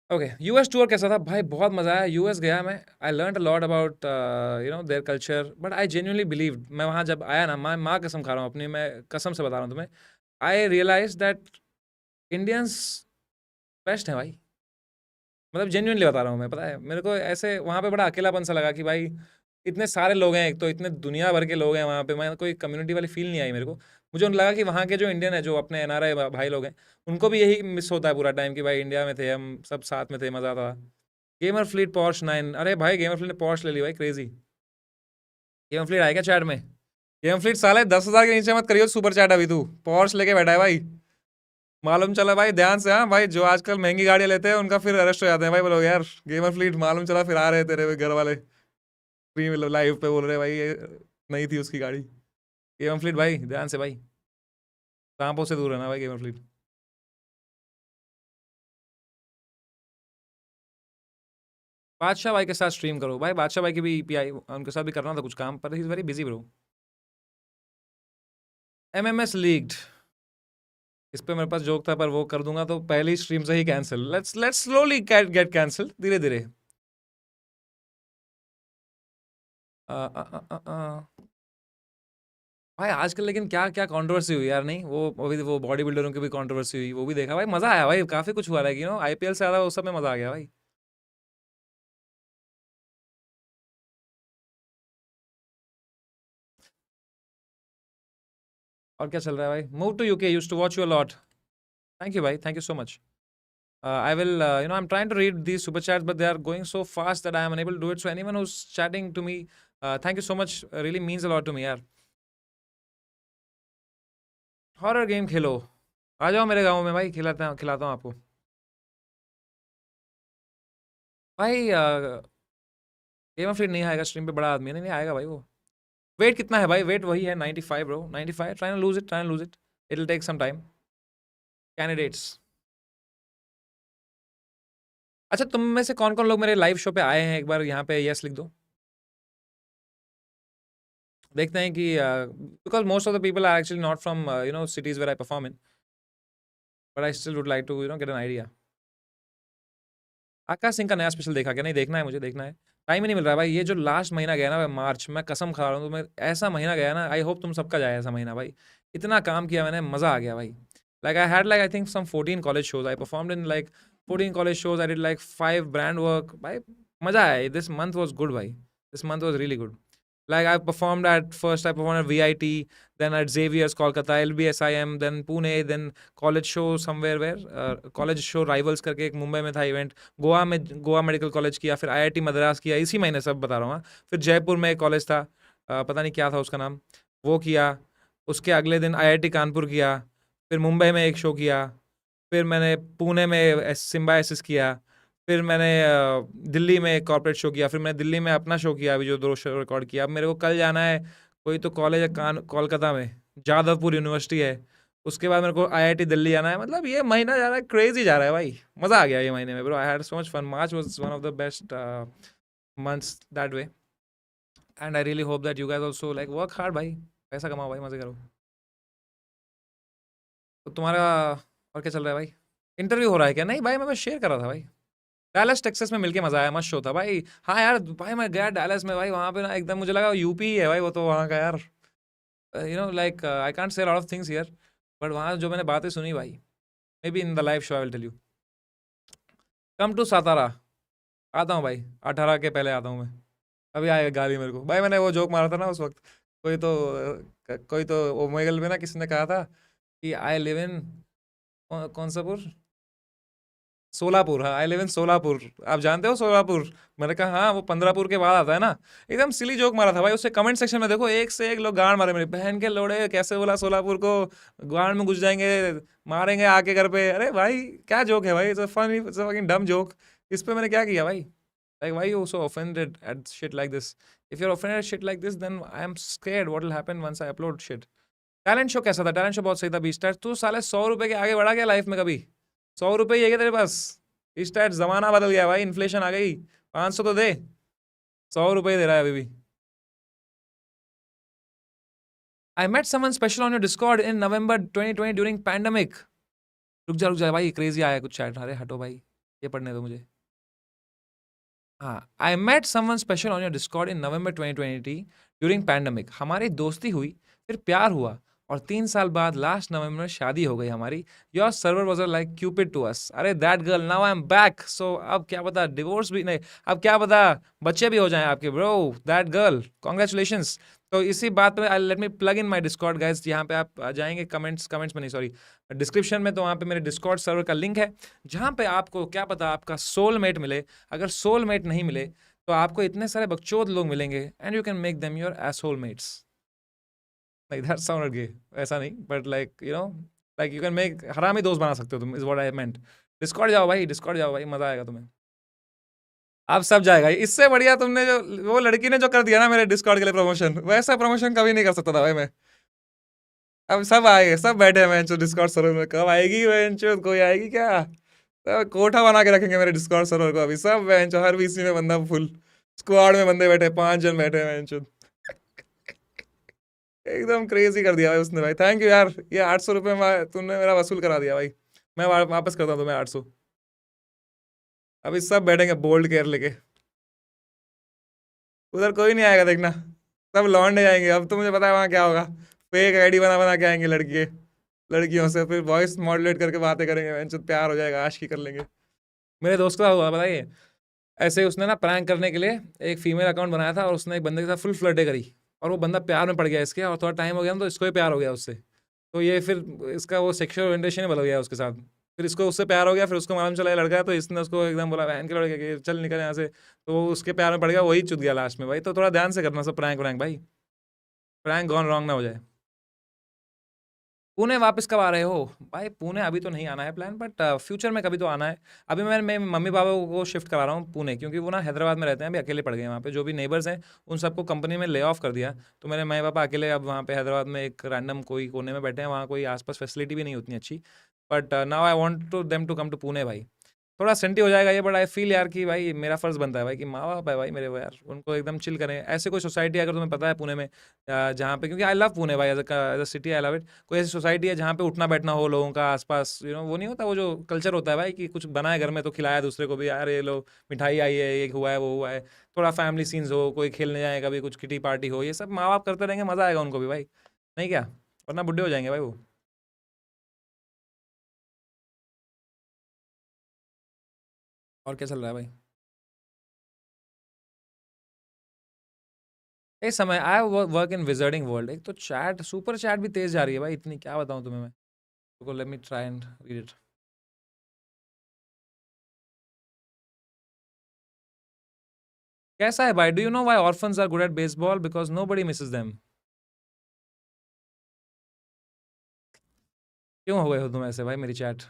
ओके, यूएस टूर कैसा था भाई? बहुत मजा आया। यूएस गया मैं, I learn a lot about their culture, but I genuinely believe, मैं वहाँ जब आया ना, मैं माँ कसम खा रहा हूँ अपनी, मैं कसम से बता रहा हूँ तुम्हें, आई रियलाइज दैट इंडियंस बेस्ट है भाई। मतलब जेन्युइनली बता रहा हूँ मैं, पता है मेरे को ऐसे वहाँ पे बड़ा अकेलापन सा लगा कि भाई इतने सारे लोग हैं, एक तो इतने दुनिया भर के लोग हैं वहाँ पे, मैं कोई कम्युनिटी वाली फील नहीं आई मेरे को। मुझे लगा कि वहाँ के जो इंडियन है, जो अपने एनआरआई भाई लोग हैं, उनको भी यही मिस होता है पूरा टाइम कि भाई इंडिया में थे हम सब साथ में थे, मजा था। गेमर फ्लीट पॉर्श 9, अरे भाई गेमर फ्लीट ने पॉर्श ले ली भाई, क्रेजी। गेमर फ्लीट आएगा चैट में? गेमर फ्लीट साले 10,000 के नीचे मत करियो सुपर चैट, अभी तू पॉर्श लेके बैठा है भाई। मालूम चला भाई, ध्यान से, हाँ भाई, जो आजकल महंगी गाड़ियां लेते हैं उनका फिर अरेस्ट हो जाते हैं भाई, बोलो यार गेमर फ्लीट मालूम चला फिर आ रहे तेरे घर वाले फ्री में लाइव पे बोल रहे भाई ये नहीं थी उसकी गाड़ी। गेमर फ्लीट भाई ध्यान से भाई, सांपों से दूर रहना भाई गेमर फ्लीट। बादशाह भाई के साथ स्ट्रीम करो भाई, बादशाह भाई की भी ईपीआई, उनके साथ भी करना था कुछ काम, पर he is very busy bro. MMS leaked, इस पे मेरे पास जोक था पर वो कर दूंगा तो पहली स्ट्रीम से ही cancel. Let's slowly get cancel, धीरे धीरे। भाई आजकल लेकिन क्या क्या कंट्रोवर्सी हुई यार, नहीं वो अभी वो बॉडी बिल्डरों की भी कंट्रोवर्सी हुई, वो भी देखा भाई, मजा आया भाई, काफी कुछ हुआ है, आईपीएल से ज्यादा उस सब में मजा आ गया भाई। और क्या चल रहा है भाई? Move to UK, used to watch you a lot. Thank you भाई, thank you so much. I will, I'm trying to read these super chats, but they are going so fast that I am unable to do it. So anyone who's chatting to me, thank you so much. Really means a lot to me, यार। हॉरर गेम खेलो, आ जाओ मेरे गांव में भाई, खिलाता हूँ आपको। भाई गेम ऑफ नहीं आएगा स्ट्रीम पे, बड़ा आदमी है, नहीं आएगा भाई वो। वेट कितना है भाई? वेट वही है 95 bro, 95। Try to lose it, try to lose it, it will take some time. Candidates, अच्छा तुम में से कौन कौन लोग मेरे लाइव शो पे आए हैं? एक बार यहाँ पे यस लिख दो, देखते हैं कि because most of the people are actually not from cities where I perform in, but I still would like to get an idea. Akash Singh का नया स्पेशल देखा क्या? नहीं, देखना है मुझे, देखना है। टाइम ही नहीं मिल रहा है भाई, ये जो लास्ट महीना गया ना भाई, मार्च, मैं कसम खा रहा हूँ तुम्हें, ऐसा महीना गया ना, आई होप तुम सबका जाए ऐसा महीना भाई। इतना काम किया मैंने, मजा आ गया भाई। Like I had like I think some 14 college shows, I performed in like 14 college shows, I did like 5 brand work भाई। मजा आया, दिस मंथ वॉज गुड भाई, this month was really good. Like I performed at first, I performed at VIT, then at Xavier's Kolkata, LBSIM, then Pune, then college show somewhere where college show Rivals करके एक मुंबई में था इवेंट, गोवा में गोवा मेडिकल कॉलेज किया, फिर IIT मद्रास किया इसी महीने, सब बता रहा हूँ। फिर जयपुर में एक कॉलेज था, पता नहीं क्या था उसका नाम, वो किया। उसके अगले दिन IIT कानपुर किया, फिर मुंबई में एक शो किया, फिर मैंने पुणे में सिम्बायसिस किया, फिर मैंने दिल्ली में कॉर्पोरेट शो किया, फिर मैंने दिल्ली में अपना शो किया, अभी जो 2 शो रिकॉर्ड किया। अब मेरे को कल जाना है, कोई तो कॉलेज है कोलकाता में, जादवपुर यूनिवर्सिटी है। उसके बाद मेरे को IIT दिल्ली जाना है। मतलब ये महीना जा रहा है, क्रेजी जा रहा है भाई, मज़ा आ गया ये महीने में bro. I had so much fun, March was one of the best months that way, and I really hope that you guys also like work hard भाई, पैसा कमाओ भाई, मज़े करो। तो तुम्हारा और क्या चल रहा है भाई? इंटरव्यू हो रहा है क्या? नहीं भाई, मैं बस शेयर कर रहा था भाई। डैलस टेक्सास में मिलके मजा आया, मस्त शो था भाई। हाँ यार भाई, मैं गया डैलस में भाई, वहाँ पे ना एकदम मुझे लगा यूपी ही है भाई वो तो, वहाँ का यार। Like I can't say lot of things here, but वहाँ जो मैंने बातें सुनी भाई, maybe in the live show I will tell you. Come to Satara, आता हूँ भाई, 18 के पहले आता हूँ मैं। अभी आएगा गाली मेरे को भाई, मैंने वो जोक मारा था ना उस वक्त, कोई तो ओमेगल में ना किसी ने कहा था कि आई लिव इन कौन सा पुर? सोलापुर, हाँ, आई लिव इन सोलापुर। आप जानते हो सोलापुर? मैंने कहा हाँ, वो 15पुर के बाद आता है ना। एकदम सिली जोक मारा था भाई, उससे कमेंट सेक्शन में देखो एक से एक लोग गाड़ मारे, मेरी बहन के लोड़े कैसे बोला सोलापुर को, गाड़ में घुस जाएंगे, मारेंगे आके घर पे। अरे भाई क्या जोक है भाई, it's a funny, it's a fucking dumb joke. इस पे मैंने क्या किया भाई? Like why you so offended at shit like this? If you are offended at shit like this then I am scared what will happen once I upload shit. Talent show कैसा था? टैलेंट शो बहुत सही था। 20 तू साले 100 रुपए के आगे बढ़ा क्या लाइफ में कभी? 100 रुपए ही है क्या तेरे पास? इस टाइट जमाना बदल गया भाई, इन्फ्लेशन आ गई। 500 तो दे। 100 रुपए दे रहा है अभी भी। I met someone special on your Discord in November 2020 during pandemic. रुक जा भाई, क्रेजी आया कुछ चैट। अरे हटो भाई, ये पढ़ने दो मुझे। हाँ, I met someone special on your Discord in November 2020 during pandemic. हमारी दोस्ती हुई, फिर प्यार हुआ, और 3 साल बाद लास्ट नवंबर में शादी हो गई हमारी। Your server was like Cupid to us. अरे that girl, now I am back. So अब क्या पता डिवोर्स भी नहीं, अब क्या पता बच्चे भी हो जाएं आपके। Bro, that girl, congratulations. तो इसी बात पे I let me plug in my Discord guys. यहाँ पे आप आ जाएंगे कमेंट्स में नहीं, सॉरी, डिस्क्रिप्शन में, तो वहाँ पे मेरे डिस्कॉर्ड सर्वर का लिंक है, जहाँ पे आपको क्या पता आपका सोलमेट मिले। अगर सोलमेट नहीं मिले तो आपको इतने सारे बकचोद लोग मिलेंगे, and you can make them your asshole mates. Like that sounded gay, ऐसा नहीं, but like you know, like you can make हरामी दोस्त बना सकते हो तुम, is what I meant. Discord जाओ भाई, डिस्कॉर्ड जाओ भाई, मजा आएगा तुम्हें। अब सब जाएगा। इससे बढ़िया तुमने जो, वो लड़की ने जो कर दिया ना मेरे डिस्कॉर्ड के लिए प्रमोशन, वैसा प्रमोशन कभी नहीं कर सकता था भाई मैं। अब सब आएंगे, सब बैठे हैं बेंचो डिस्कॉर्ड सर्वर में। कब आएगी बेंचो, कोई आएगी क्या? सब कोठा बना के रखेंगे मेरे डिस्कॉर्ड सर्वर को अभी। सब बेंचो, हर बीसी में बंदा फुल, स्क्वाड में बंदे बैठे, 5 जन बैठे हैं बेंचो। एकदम क्रेजी कर दिया भाई उसने भाई। थैंक यू यार, ये 800 रुपये तुमने मेरा वसूल करा दिया भाई। मैं वापस करता हूँ तुम्हें 800। अभी सब बैठेंगे बोल्ड केयर लेके। उधर कोई नहीं आएगा देखना, सब लौंडे जाएंगे। अब तो मुझे पता है वहाँ क्या होगा, फेक आईडी बना बना के आएंगे लड़के, लड़कियों से फिर वॉइस मॉड्यूलेट करके बातें करेंगे, बेंचो प्यार हो जाएगा, आशिकी कर लेंगे। मेरे दोस्त का हुआ बताइए, ऐसे ही उसने ना प्रैंक करने के लिए एक फीमेल अकाउंट बनाया था, और उसने एक बंदे के साथ फुल फ्लर्टे करी, और वो बंदा प्यार में पड़ गया इसके, और थोड़ा टाइम हो गया ना तो इसको भी प्यार हो गया उससे। तो ये फिर इसका वो सेक्सुअल ओरिएंटेशन ही बदल गया उसके साथ। फिर इसको उससे प्यार हो गया, फिर उसको मालूम चला ये लड़का है, तो इसने उसको एकदम बोला बहन के लड़के कि चल निकल यहाँ से। तो वो उसके प्यार में पड़ गया, वही चुत गया लास्ट में भाई। तो थोड़ा ध्यान से करना सब प्रैंक वैंक भाई, प्रैंक गॉन रॉन्ग ना हो जाए। पुणे वापस कब आ रहे हो? भाई पुणे अभी तो नहीं आना है प्लान, बट फ्यूचर में कभी तो आना है। अभी मैं मम्मी पापा को शिफ्ट करा रहा हूँ पुणे, क्योंकि वो ना हैदराबाद में रहते हैं, अभी अकेले पड़ गए वहाँ पे। जो भी नेबर्स हैं उन सबको कंपनी में ले ऑफ कर दिया, तो मेरे मम्मी पापा अकेले अब वहाँ पे हैदराबाद में एक रैंडम कोई कोने में बैठे हैं। वहाँ कोई आसपास फैसिलिटी भी नहीं उतनी अच्छी, but now I want to them to come to Pune भाई। थोड़ा सेंटी हो जाएगा ये, बट आई फील यार कि भाई मेरा फर्ज बनता है भाई, कि माँ बाप है भाई मेरे, वो यार उनको एकदम चिल करें। ऐसे कोई सोसाइटी अगर तुम्हें पता है पुणे में, जहाँ पे, क्योंकि आई लव पुणे भाई, as a city I love it. कोई ऐसी सोसाइटी है जहाँ पे उठना बैठना हो लोगों का आसपास, वो नहीं होता, वो जो कल्चर होता है भाई, कि कुछ बना है घर में तो खिलाया दूसरे को भी, यार ये लो मिठाई आई है, ये हुआ है, वो हुआ है। थोड़ा फैमिली सीन्स हो, कोई खेलने जाए, कभी कुछ किटी पार्टी हो, ये सब माँ बाप करते रहेंगे, मजा आएगा उनको भी भाई। नहीं क्या? वरना बुढ़े हो जाएंगे भाई वो। और क्या चल रहा है भाई? इस समय आई वर्क इन विजर्डिंग वर्ल्ड। एक तो चैट, सुपर चैट भी तेज जा रही है भाई इतनी, क्या बताऊं तुम्हें मैं। रुको, let me try and read it. कैसा है भाई? Do you know why orphans are good at baseball? Because nobody misses them. क्यों हो गए हो तुम ऐसे भाई मेरी चैट?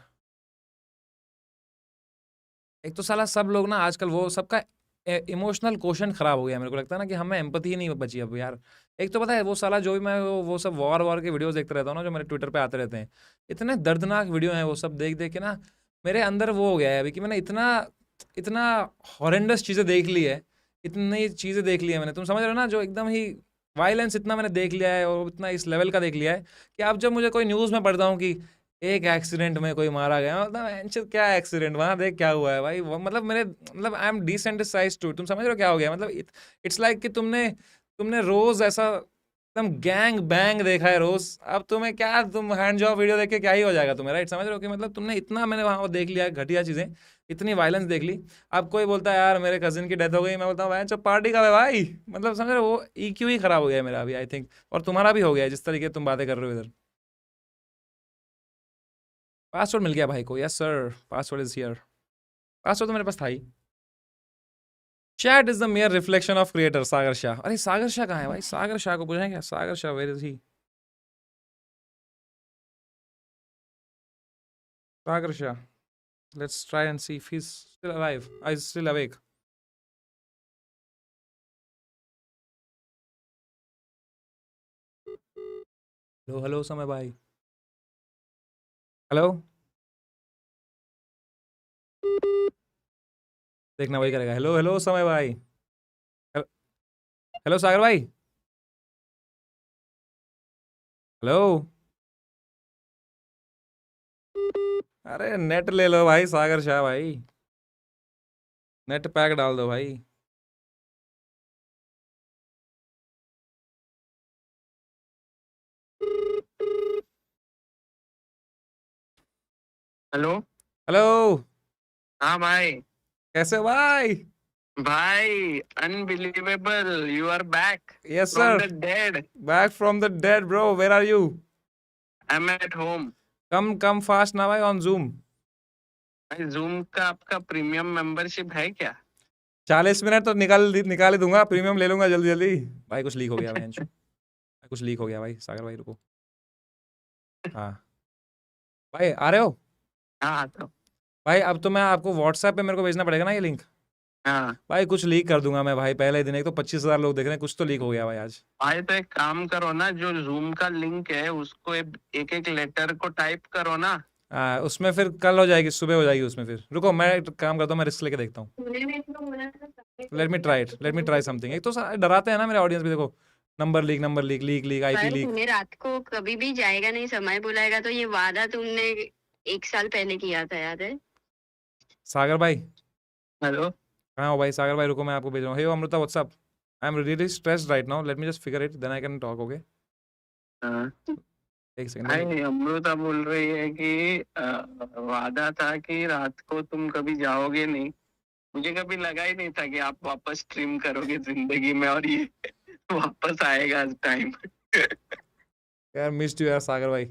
एक तो साला सब लोग ना आजकल, वो सबका इमोशनल क्वेश्चन खराब हो गया। मेरे को लगता है ना कि हमें एम्पथी ही नहीं बची अब यार। एक तो पता है वो साला जो भी मैं वो सब वॉर वॉर के वीडियोस देखते रहता हूँ ना, जो मेरे ट्विटर पे आते रहते हैं, इतने दर्दनाक वीडियो हैं वो सब देख देख के ना, मेरे अंदर वो हो गया है अभी कि मैंने इतना इतना हॉरेंडस चीज़ें देख ली है, इतनी चीज़ें देख ली है मैंने, तुम समझ रहे हो ना, जो एकदम ही वायलेंस इतना मैंने देख लिया है, और इतना इस लेवल का देख लिया है, कि अब जब मुझे कोई न्यूज़ में पढ़ता हूँ कि एक एक्सीडेंट में कोई मारा गया, मतलब "अंशुल, क्या एक्सीडेंट, वहां देख क्या हुआ है भाई"। वो मतलब मेरे, मतलब आई एम डिसेंसिटाइज्ड टू, तुम समझ रहे हो क्या हो गया? मतलब इट्स लाइक कि तुमने तुमने रोज ऐसा एकदम गैंग बैंग देखा है रोज, अब तुम्हें क्या, तुम हैंड जॉब वीडियो देख के क्या ही हो जाएगा तुम्हें, राइट? समझ रहे हो कि मतलब तुमने इतना, मैंने वहां वो देख लिया है घटिया चीजें, इतनी वायलेंस देख ली। अब कोई बोलता है यार मेरे कजिन की डेथ हो गई, मैं बोलता हूँ भाई चुप, पार्टी का है भाई। मतलब समझ रहे हो, वो ईक्यू ही खराब हो गया है मेरा अभी, आई थिंक। और तुम्हारा भी हो गया है, जिस तरीके तुम बातें कर रहे हो इधर। पासवर्ड मिल गया भाई को, yes sir, password is here. Password तो मेरे पास था ही। Chat is the mere reflection of creator, Sagar Shah. अरे सागर शाह कहाँ है भाई? सागर शाह को पूछें क्या? Sagar Shah where is he? Sagar Shah, let's try and see if he is still alive, I still awake. Hello hello Samay भाई, हेलो। देखना वही करेगा। हेलो हेलो समय भाई, हेलो सागर भाई, हेलो। अरे नेट ले लो भाई सागर शाह भाई, नेट पैक डाल दो भाई। हेलो। हेलो, हाँ भाई। कैसे हो भाई? भाई unbelievable, you are back yes from sir, the dead. Back from the dead bro, where are you? I am at home. Come fast ना भाई, ऑन जूम। भाई जूम का आपका प्रीमियम मेंबरशिप है क्या? 40 मिनट तो निकाल ही दूंगा, प्रीमियम ले लूंगा जल्दी जल्दी। भाई कुछ लीक हो गया भाई, कुछ लीक हो गया भाई, सागर भाई रुको। हाँ भाई, आ रहे हो? हाँ तो। भाई अब तो मैं आपको व्हाट्सएप पे मेरे को भेजना पड़ेगा ना ये लिंक। हाँ भाई कुछ लीक कर दूंगा मैं भाई, पहले दिन एक तो 25,000 लोग देख रहे हैं, कुछ तो लीक हो गया भाई आज। भाई तो एक काम करो ना, जो जूम का लिंक है उसको एक एक लेटर को टाइप करो ना। उसमें फिर कल हो जाएगी, सुबह हो जाएगी उसमें। फिर रुको, मैं एक काम करता हूँ, मैं रिस्क लेके देखता हूँ। Late me try something. एक तो डराते हैं ना मेरे ऑडियंस भी, देखो number leak leak leak IP पर लीक। तूने रात को कभी भी जाएगा नहीं, समय बुलाएगा तो, ये वादा तुमने 1 साल पहले किया था, याद है? सागर भाई हेलो। कहाँ हो भाई? सागर भाई रुको, मैं आपको भेज रहा हूँ। Hey Amrita what's up, I am really stressed right now, let me just figure it then I can talk, okay? हाँ। एक सेकंड भाई। भाई अमृता बोल रही है कि वादा था कि रात को तुम कभी जाओगे नहीं। मुझे कभी लगा ही नहीं था कि आप वापस स्ट्रीम करोगे जिंदगी में, और ये वापस आएगा टाइम। यार मिस्ड यू यार सागर भाई।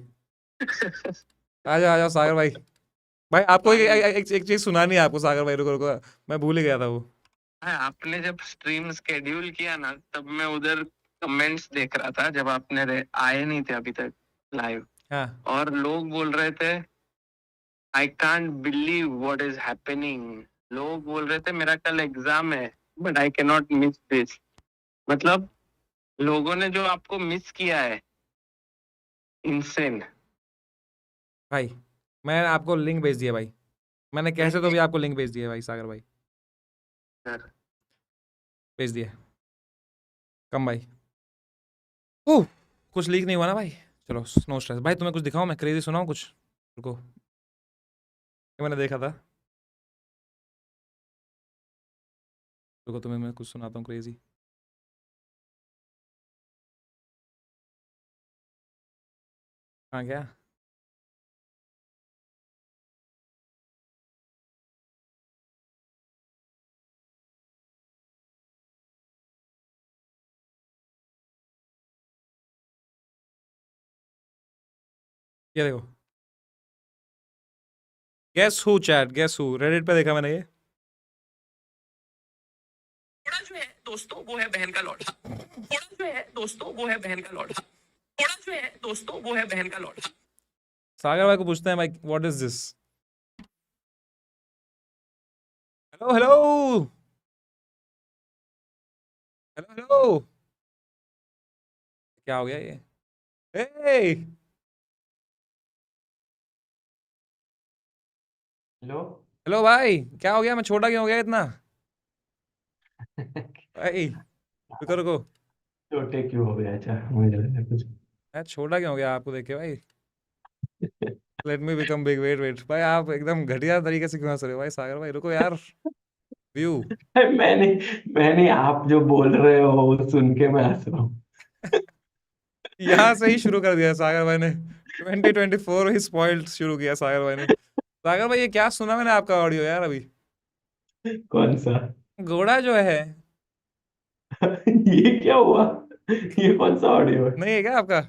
आ जाओ सागर भाई। भाई आपको एक चीज सुनानी है आपको सागर भाई, रुको रुको, मैं भूल ही गया था वो। आपने जब स्ट्रीम स्केड्यूल किया ना, तब मैं उधर कमेंट्स देख रहा था, जब आपने आए नहीं थे अभी तक लाइव। हाँ और लोग बोल रहे थे I can't believe what is happening. लोग बोल रहे थे मेरा कल एग्जाम है, but I can not miss this. मतलब लोगों ने जो आपको मिस किया है, इंसेन। भाई, मैं आपको लिंक भेज दिया भाई, मैंने कैसे तो भी आपको लिंक भेज दिया भाई सागर भाई, भेज दिया। कम भाई। ओह, कुछ लीक नहीं हुआ ना भाई? चलो नो स्ट्रेस भाई। तुम्हें कुछ दिखाऊं मैं, क्रेजी सुनाऊं कुछ? रुको, ये मैंने देखा था, रुको तुम्हें मैं कुछ सुनाता हूँ क्रेजी। हाँ क्या? ये देखो, guess who chat, guess who, Reddit पे देखा मैंने ये। घोड़ा जो है दोस्तों वो है बहन का लौटा। घोड़ा जो है दोस्तों वो है बहन का लौटा। घोड़ा जो है दोस्तों वो है बहन का लौटा। सागर भाई को पूछते हैं भाई, what is this? Hello hello hello hello, क्या हो गया ये? हे हेलो। हेलो भाई, क्या हो गया? मैं छोटा क्यों हो गया इतना? भाई रुको रुको, छोटे क्यों हो गया? अच्छा, मुझे लगा कुछ। मैं छोटा क्यों हो गया आपको देख के भाई? Let me become big, wait wait भाई, आप एकदम घटिया तरीके से क्यों हंस रहे हो भाई? सागर भाई रुको यार, व्यू। मैंने मैंने आप जो बोल रहे हो वो सुन के मैं हंस रहा हूँ। यहाँ से ही शुरू कर दिया सागर भाई ने, 2024 ही स्पॉइल्ड शुरू किया सागर भाई ने। सागर भाई ये क्या सुना मैंने आपका ऑडियो यार अभी? कौन सा? घोड़ा जो है, ये क्या हुआ? ये कौन सा ऑडियो है? नहीं है क्या आपका?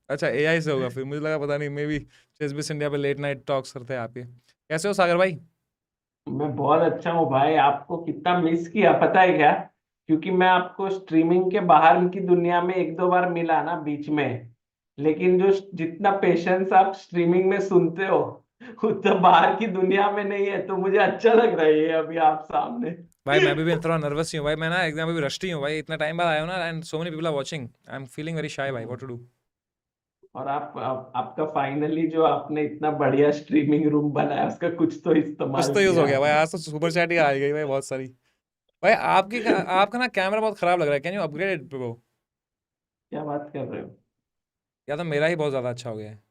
अच्छा एआई से होगा फिर, मुझे लगा पता नहीं, मे बी चेस इंडिया पे लेट नाइट टॉक्स करते हैं आप ये। कैसे हो सागर भाई? मैं बहुत अच्छा हूँ भाई। आपको कितना मिस किया पता है क्या? क्योंकि मैं आपको स्ट्रीमिंग के बाहर की दुनिया में एक दो बार मिला ना बीच में, लेकिन जो जितना पेशेंस आप स्ट्रीमिंग में सुनते हो उतना बाहर की दुनिया में नहीं है, तो मुझे अच्छा लग रहा है ये अभी आप सामने। भाई मैं भी थोड़ा नर्वस ही हूँ भाई, मैं ना एकदम अभी रस्टी हूँ भाई, इतना टाइम बाद आया हूँ ना, and so many people are watching, I am feeling very shy भाई, व्हाट टू डू। और आपका फाइनली जो आपने इतना बढ़िया स्ट्रीमिंग रूम बनाया उसका कुछ तो कुछ इस्तेमाल तो यूज हो किया गया भाई, आपने। आज तो सुपर चैट ही आ गई भाई बहुत सारी। भाई आपका ना कैमरा बहुत खराब लग रहा है, can you upgrade it bro? क्या बात कर रहे हो? या तो मेरा ही बहुत ज्यादा अच्छा हो गया है।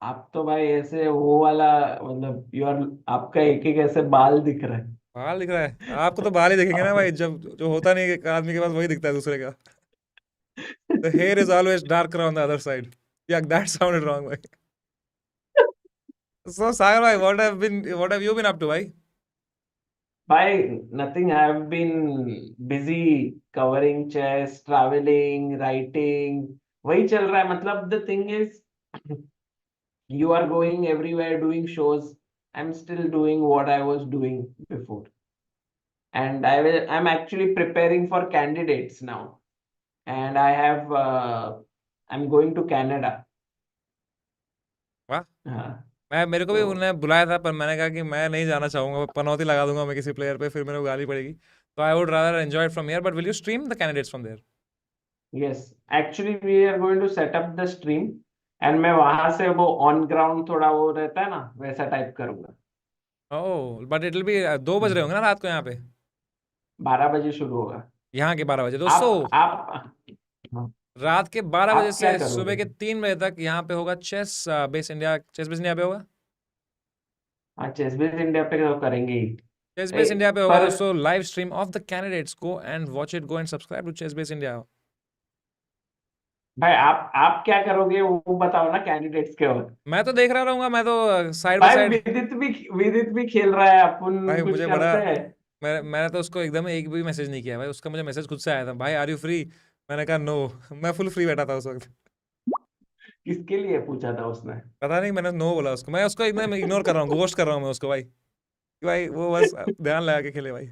आप तो भाई ऐसे वो वाला, मतलब आपका एक एक ऐसे बाल दिख रहा है। बाल दिख रहा है? आपको तो बाल ही दिखेंगे ना आप भाई, जब जो होता नहीं है कि आदमी के पास वही दिखता है दूसरे का। The hair is always darker on the other side. या दैट साउंडेड रॉन्ग भाई। सो सागर भाई, what have you been up to भाई? भाई nothing, I have been busy covering chess, travelling, writing, वही चल रहा है। मतलब द थिंग इज, you are going everywhere doing shows. I'm still doing what I was doing before, and I'm actually preparing for candidates now, and I'm going to Canada. वाह। हाँ, मैं मेरे को भी तो उन्होंने बुलाया था, पर मैंने कहा कि मैं नहीं जाना चाहूंगा, पनौती लगा दूंगा मैं किसी प्लेयर पे, फिर मेरे को गाली पड़ेगी। तो I would rather enjoy it from here, but will you stream the candidates from there? yes, actually we are going to set up the stream, and मैं वहां से वो ऑन ग्राउंड थोड़ा वो रहता है ना, वैसा टाइप करूंगा। Oh but it will B 2 बज रहे होंगे ना रात को यहाँ पे? 12 बजे शुरू होगा। यहाँ के 12 बजे दोस्तों। आप रात के 12 बजे आप क्या से सुबह करोगे? के 3 बजे तक यहाँ पे होगा चेस बेस इंडिया पे होगा। हाँ, चेस बेस इंडिया पे तो करेंगे ही। चेस बेस इंडिया पे होगा पर दोस्तों, live stream of the candidates, go and watch it, go and subscribe to ChessBase India. भाई आप क्या करोगे वो बताओ ना कैंडिडेट्स के वक्त। मैं तो देख रहा रहूंगा, मैं तो साइड बाय भाई साइड। विदित भी खेल रहा है, अपन भाई कुछ मुझे बड़ा, करते हैं। मैंने तो उसको एकदम एक भी मैसेज नहीं किया भाई, उसका मुझे मैसेज खुद से आया था, भाई आर यू फ्री? मैंने कहा नो। मैं फुल फ्री बैठा था उस वक्त। किसके लिए पूछा था उसने? पता नहीं, मैंने नो बोला उसको, मैं उसको एकदम इग्नोर कर रहा हूँ, घोस्ट कर रहा हूँ मैं उसको भाई, कि भाई वो बस ध्यान लगा के खेले भाई।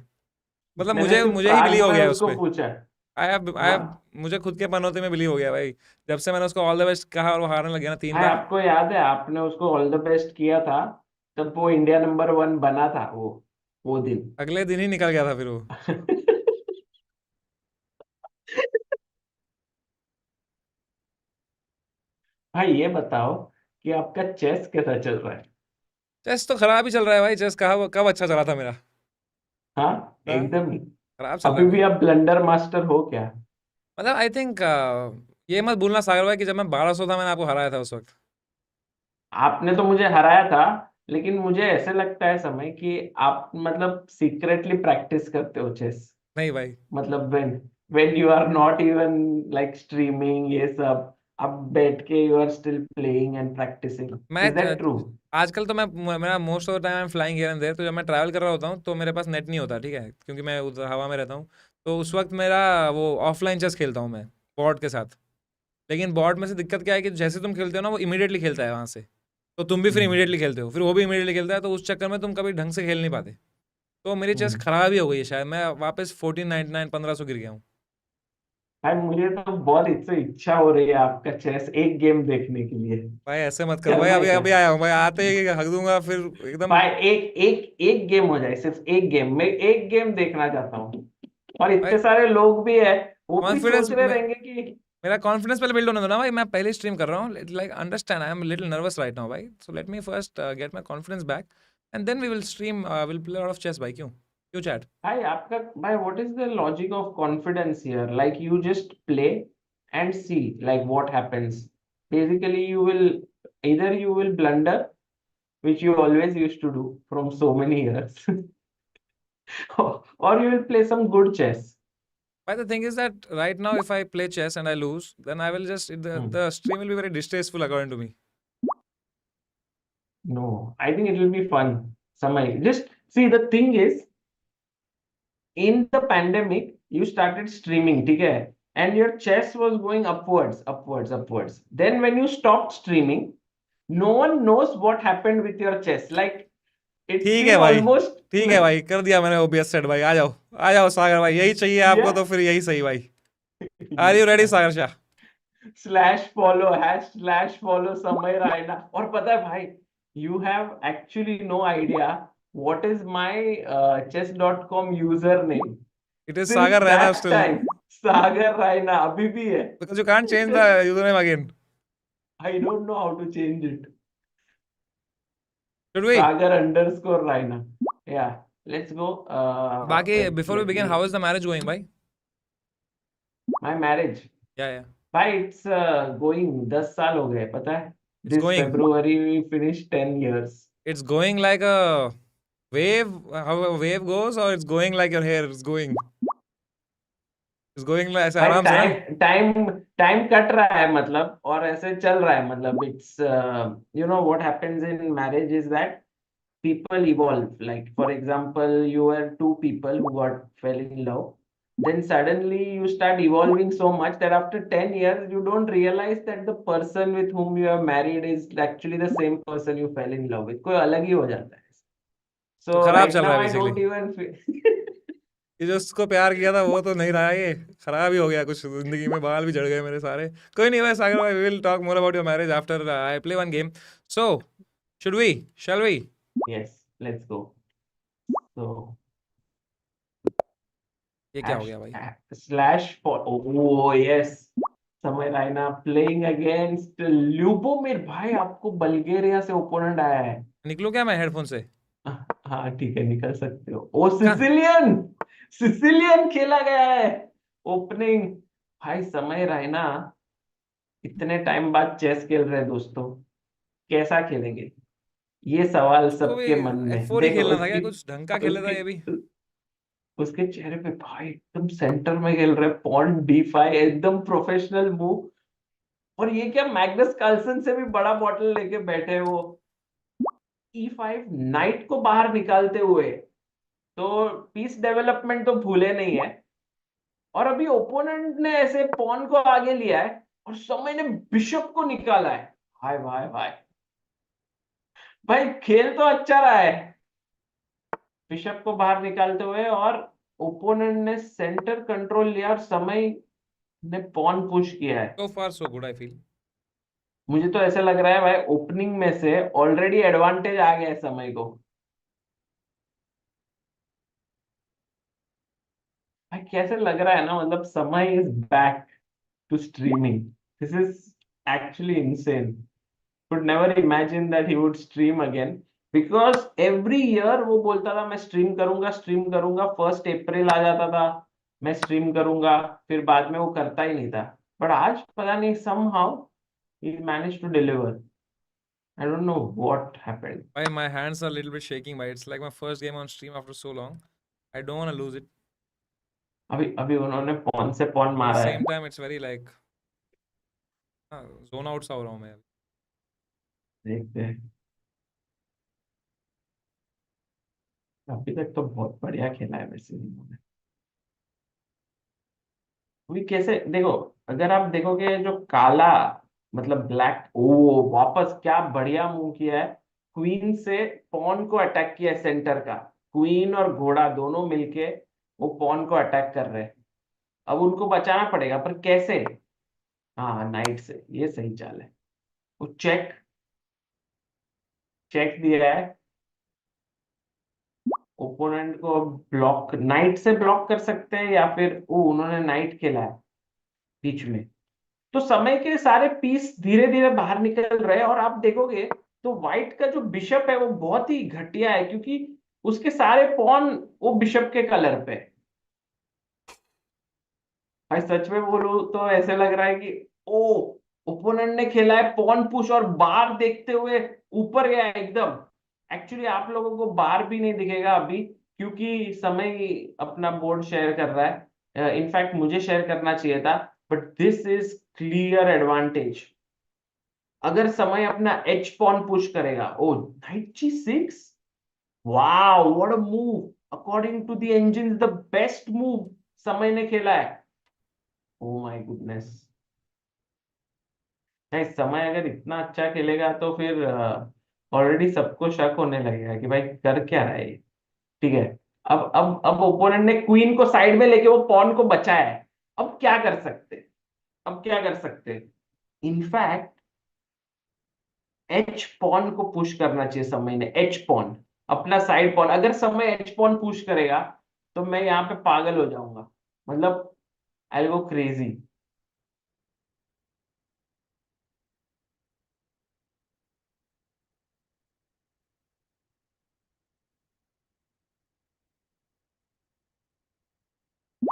मतलब मैंने मुझे सिर्फ मुझे ही प्राग बिलीव हो में गया है उस उसको पे। पूछा। आई हैव हाँ मुझे खुद के पनौते में बिलीव हो गया भाई। जब से मैंने उसको ऑल द बेस्ट कहा और वो हारने लग गया ना 3 भाई, बार। आपको याद है आपने उसको ऑल द बेस्ट किया था, तब वो इंडिया नंबर 1 बना था वो दिन। अगले दिन ही निकल गया था फिर वो। भाई ये बताओ कि आपका चेस कैसा चल रहा है? चेस तो खराब ही चल रहा है भाई, चेस कहा कब अच्छा चला था मेरा? हाँ, हाँ, एकदम ही। खराब चल रहा अभी है भी भाई। आप ब्लंडर मास्टर हो क्या? मतलब आई थिंक ये मत भूलना सागर भाई कि जब मैं 1200 था मैंने आपको हराया था उस वक्त। आपने तो मुझे हराया था, लेकिन मुझे ऐसे लगता है समय कि आप मतलब सीक्रेटली प्रैक्टिस करते हो चेस। नहीं भाई। मतलब when you are not even like streaming ये सब, आप बैठ के you are still playing and practicing. मैं Is that true? आजकल तो मैं मेरा most of the time I am flying here and there, तो जब मैं ट्रैवल कर रहा होता हूँ तो मेरे पास नेट नहीं होता, ठीक है, क्योंकि मैं उधर हवा में रहता हूँ। तो उस वक्त मेरा वो ऑफलाइन चेस खेलता हूँ मैं, बॉर्ड के साथ। लेकिन बॉर्ड में से दिक्कत क्या है कि जैसे तुम खेलते हो ना, वो इमीडिएटली खेलता है वहाँ से। तो तुम भी फिर हम्म। इमीडिएटली खेलते हो, फिर वो भी इमीडिएटली खेलता है, तो उस चक्कर में तुम कभी ढंग से खेल नहीं पाते। तो मेरी चेस हम्म। खराब ही हो गई है शायद, मैं वापस 1499 1500 गिर गया हूँ। भाई मुझे तो बहुत इच्छा हो रही है आपका चेस एक गेम देखने के लिए। भाई ऐसे मत करो भाई, चलना है अभी क्या? अभी आया हूँ भाई, आते ही हक दूंगा फिर एकदम। भाई एक एक एक गेम हो जाए, सिर्फ एक गेम, मैं एक गेम देखना चाहता हूँ। और भाई इतने सारे लोग भी है, वो भी कॉन्फिडेंस, सोच रहे रहेंगे कि मेरा कॉन्फिडेंस पहले बिल्ड होने दो ना भाई, मैं पहले स्ट्रीम कर रहा हूँ, like understand I am little nervous right now भाई, so let me first get my confidence back, and then we will stream, will play lot of chess भाई, क्यों क्यों चैट? भाई आपका, भाई what is the logic of confidence here? Like you just play and see like what happens. Basically you will, either you will blunder, which you always used to do from so many years, or you will play some good chess. But the thing is that right now if I play chess and I lose, then I will just Hmm. the stream will be very distasteful according to me. No, I think it will be fun. Samay, just see, the thing is, in the pandemic, you started streaming, ठीक है? and your chess was going upwards. Then when you stopped streaming, no one knows what happened with your chess. Like it's ठीक है been भाई, almost ठीक है भाई, कर दिया मैंने ओबीएस सेट भाई। आ जाओ सागर भाई, यही चाहिए आपको yeah. तो फिर यही सही भाई। Are you ready Sagar Shah? /follow Samay Raina. और पता है भाई, you have actually no idea what is my chess.com username it is since Sagar Raina that still, time। Sagar Raina अभी भी है। Because you can't change the username again. I don't know how to change it। Should we? Sagar_Raina। Yeah, let's go। बाकी Wait, before we let begin, me। How is the marriage going भाई? My marriage। या भाई it's going 10 साल हो गए, पता है। It's This going, February we finish 10 years। It's going like a wave, how a wave goes, or it's going like your hair is going? It's going like ऐसे भाई आराम से ना? टाइम टाइम टाइम कट रहा है मतलब, और ऐसे चल रहा है मतलब। It's you know what happens in marriage is that people evolve. Like for example, you were two people who got fell in love, then suddenly you start evolving so much that after 10 years you don't realize that the person with whom you are married is actually the same person you fell in love with। कोई अलग ही हो जाता है। तो So खराब right चल now रहा है I basically. don't even feel ये जो उसको प्यार किया था वो तो नहीं रहा, ये खराब ही हो गया कुछ, जिंदगी में बाल भी झड़ गए मेरे सारे। कोई नहीं भाई सागर भाई, we will talk more about your marriage after I play one game. So should we, shall we? yes, let's go। So ये क्या हो गया भाई? /for oh yes, समय रायना playing against ल्यूबोमिर। भाई आपको बल्गेरिया से ओपोनेंट आया है। निकलूं क्या मैं हेडफोन से? हाँ ठीक है, निकल सकते हो। ओ कहाँ? सिसिलियन, सिसिलियन खेला गया है ओपनिंग। भाई समय रायना इतने टाइम बाद चेस खेल रहे हैं दोस्तों, कैसा खेलेंगे? ये सवाल उसको भी सबके मन में। F4 ही देखो खेलना था क्या? उसकी कुछ ढंग का खेले था उसकी ये भी। उसके चेहरे पे भाई एकदम सेंटर में खेल रहे, पॉन D5 एकदम प्रोफेशनल मूव। और ये क्या, मैग्नस कार्लसन से भी बड़ा बॉटल लेके बैठे हैं वो। E5 नाइट को बाहर निकालते हुए, तो पीस डेवलपमेंट तो भूले नहीं है। और अभी ओपोनेंट ने ऐसे पॉन को आगे लिया है और समय ने बिशप को निकाला है। हाय भाई भाई, भाई खेल तो अच्छा रहा है बिशप को बाहर निकालते हुए, और ओपोनेंट ने सेंटर कंट्रोल लिया और समय ने पॉन पुश किया है। सो फार सो गुड आई फील। मुझे तो ऐसा लग रहा है भाई ओपनिंग में से ऑलरेडी एडवांटेज आ गया है समय को। भाई कैसे लग रहा है ना, मतलब Samay is back to streaming. This is actually insane. could never imagine that he would stream again, because every year वो बोलता था मैं स्ट्रीम करूंगा। 1 अप्रैल आ जाता था, मैं स्ट्रीम करूंगा, फिर बाद में वो करता ही नहीं था। बट आज पता नहीं, somehow he managed to deliver। I don't know what happened। Why my hands are a little bit shaking, but it's like my first game on stream after so long. I don't want to lose it. अभी अभी उन्होंने पॉन से पॉन But at the मारा है। same time, it's very like zone out सा हो रहा हूँ मैं। देखते हैं। अभी तक तो बहुत बढ़िया खेला है वैसे इन्होंने। अभी कैसे देखो, अगर आप देखोगे जो काला, मतलब ब्लैक, ओ वापस क्या बढ़िया मूव किया है। क्वीन से पॉन को अटैक किया है सेंटर का। क्वीन और घोड़ा दोनों मिलके वो पॉन को अटैक कर रहे हैं। अब उनको बचाना पड़ेगा, पर कैसे? हाँ नाइट से, ये सही चाल है। वो चेक चेक दिया है। ओपोनेंट को ब्लॉक, नाइट से ब्लॉक कर सकते हैं, या फिर ओ उन्होंने नाइट खेला है बीच में। तो समय के सारे पीस धीरे धीरे बाहर निकल रहे हैं, और आप देखोगे तो व्हाइट का जो बिशप है वो बहुत ही घटिया है, क्योंकि उसके सारे पॉन वो बिशप के कलर पे है। भाई सच में बोलूं तो ऐसे लग रहा है कि ओ ओपोनेंट ने खेला है पॉन पुश, और बार देखते हुए ऊपर गया है एकदम। एक्चुअली आप लोगों को बार भी नहीं दिखेगा अभी, क्योंकि समय अपना बोर्ड शेयर कर रहा है। इनफैक्ट मुझे शेयर करना चाहिए था, but this is clear advantage. अगर समय अपना एच पॉन पुश करेगा, oh knight G6, wow what a move. According to the engine the best move Samay ने खेला है। Oh my goodness. नहीं, समय अगर इतना अच्छा खेलेगा तो फिर ऑलरेडी सबको शक होने लगेगा कि भाई कर क्या रहा है ये। ठीक है। अब ओपोनेंट ने क्वीन को साइड में लेके वो पॉन को बचाया है। अब क्या कर सकते, अब क्या कर सकते। इनफैक्ट एच पॉन को पुश करना चाहिए समय ने, एच पॉन, अपना साइड पॉन। अगर समय एच पॉन पुश करेगा तो मैं यहाँ पे पागल हो जाऊंगा, मतलब आई गो क्रेजी।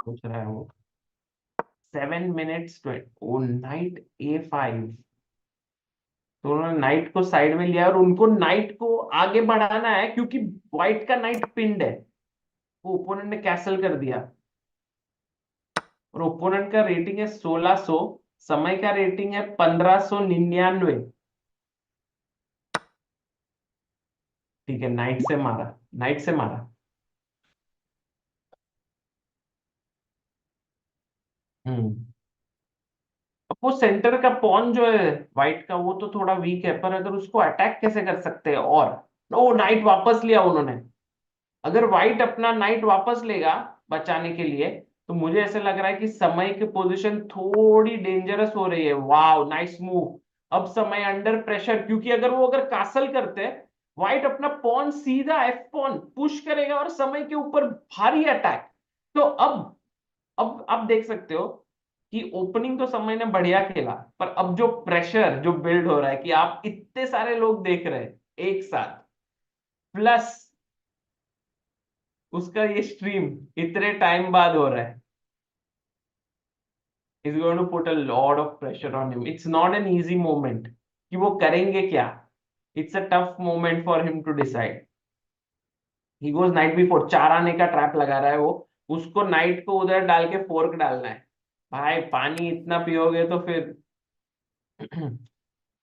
सोच रहा है वो 7 मिनट्स ओ नाइट A5। तो उन्होंने नाइट को साइड में लिया और उनको नाइट को आगे बढ़ाना है क्योंकि व्हाइट का नाइट पिंड है। वो ओपोनेंट ने कैसल कर दिया और ओपोनेंट का रेटिंग है 1600, समय का रेटिंग है 1599। ठीक है, नाइट से मारा, नाइट से मारा। हम्म। अब वो सेंटर का पॉन जो है व्हाइट का, वो तो थोड़ा वीक है, पर अगर उसको अटैक कैसे कर सकते हैं। और ओ नाइट वापस लिया उन्होंने। अगर व्हाइट अपना नाइट वापस लेगा बचाने के लिए, तो मुझे ऐसे लग रहा है कि समय की पोजीशन थोड़ी डेंजरस हो रही है। Wow nice move. अब समय अंडर प्रेशर, क्योंकि अगर कासल करते हैं, व्हाइट अपना पॉन सीधा एफ पॉन पुश करेगा और समय के ऊपर भारी अटैक। तो अब आप देख सकते हो कि ओपनिंग तो समय ने बढ़िया खेला, पर अब जो प्रेशर जो बिल्ड हो रहा है कि आप इतने सारे लोग देख रहे हैं एक साथ, प्लस उसका ये स्ट्रीम इतने टाइम बाद हो रहा है, is going to put a lot of pressure on him. It's not an easy moment कि वो करेंगे क्या। It's a tough moment for him to decide. He goes knight b4, चार आने का ट्रैप लगा रहा है वो। उसको नाइट को उधर डाल के फोर्क डालना है। भाई पानी इतना पियोगे तो फिर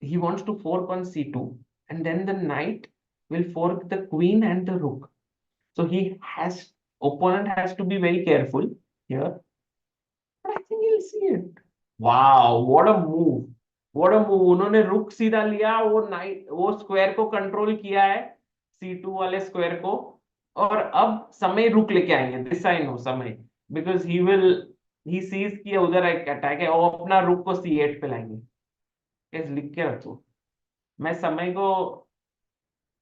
he wants to fork on c2, and then the knight will fork the queen and the rook. So he has, opponent has to be very careful here. But I think he'll see it. Wow, what a move. What a move. उन्होंने रुक सीधा लिया, वो नाइट वो स्क्वायर को कंट्रोल किया है, C2 वाले स्क्वायर को। और अब समय रुक लेके आएंगे, दिस आई नो समय, बिकॉज ही सीज कि उधर एक अटैक है, और अपना रुक को C8 पे लाएंगे। इस लिख के रखो, मैं समय को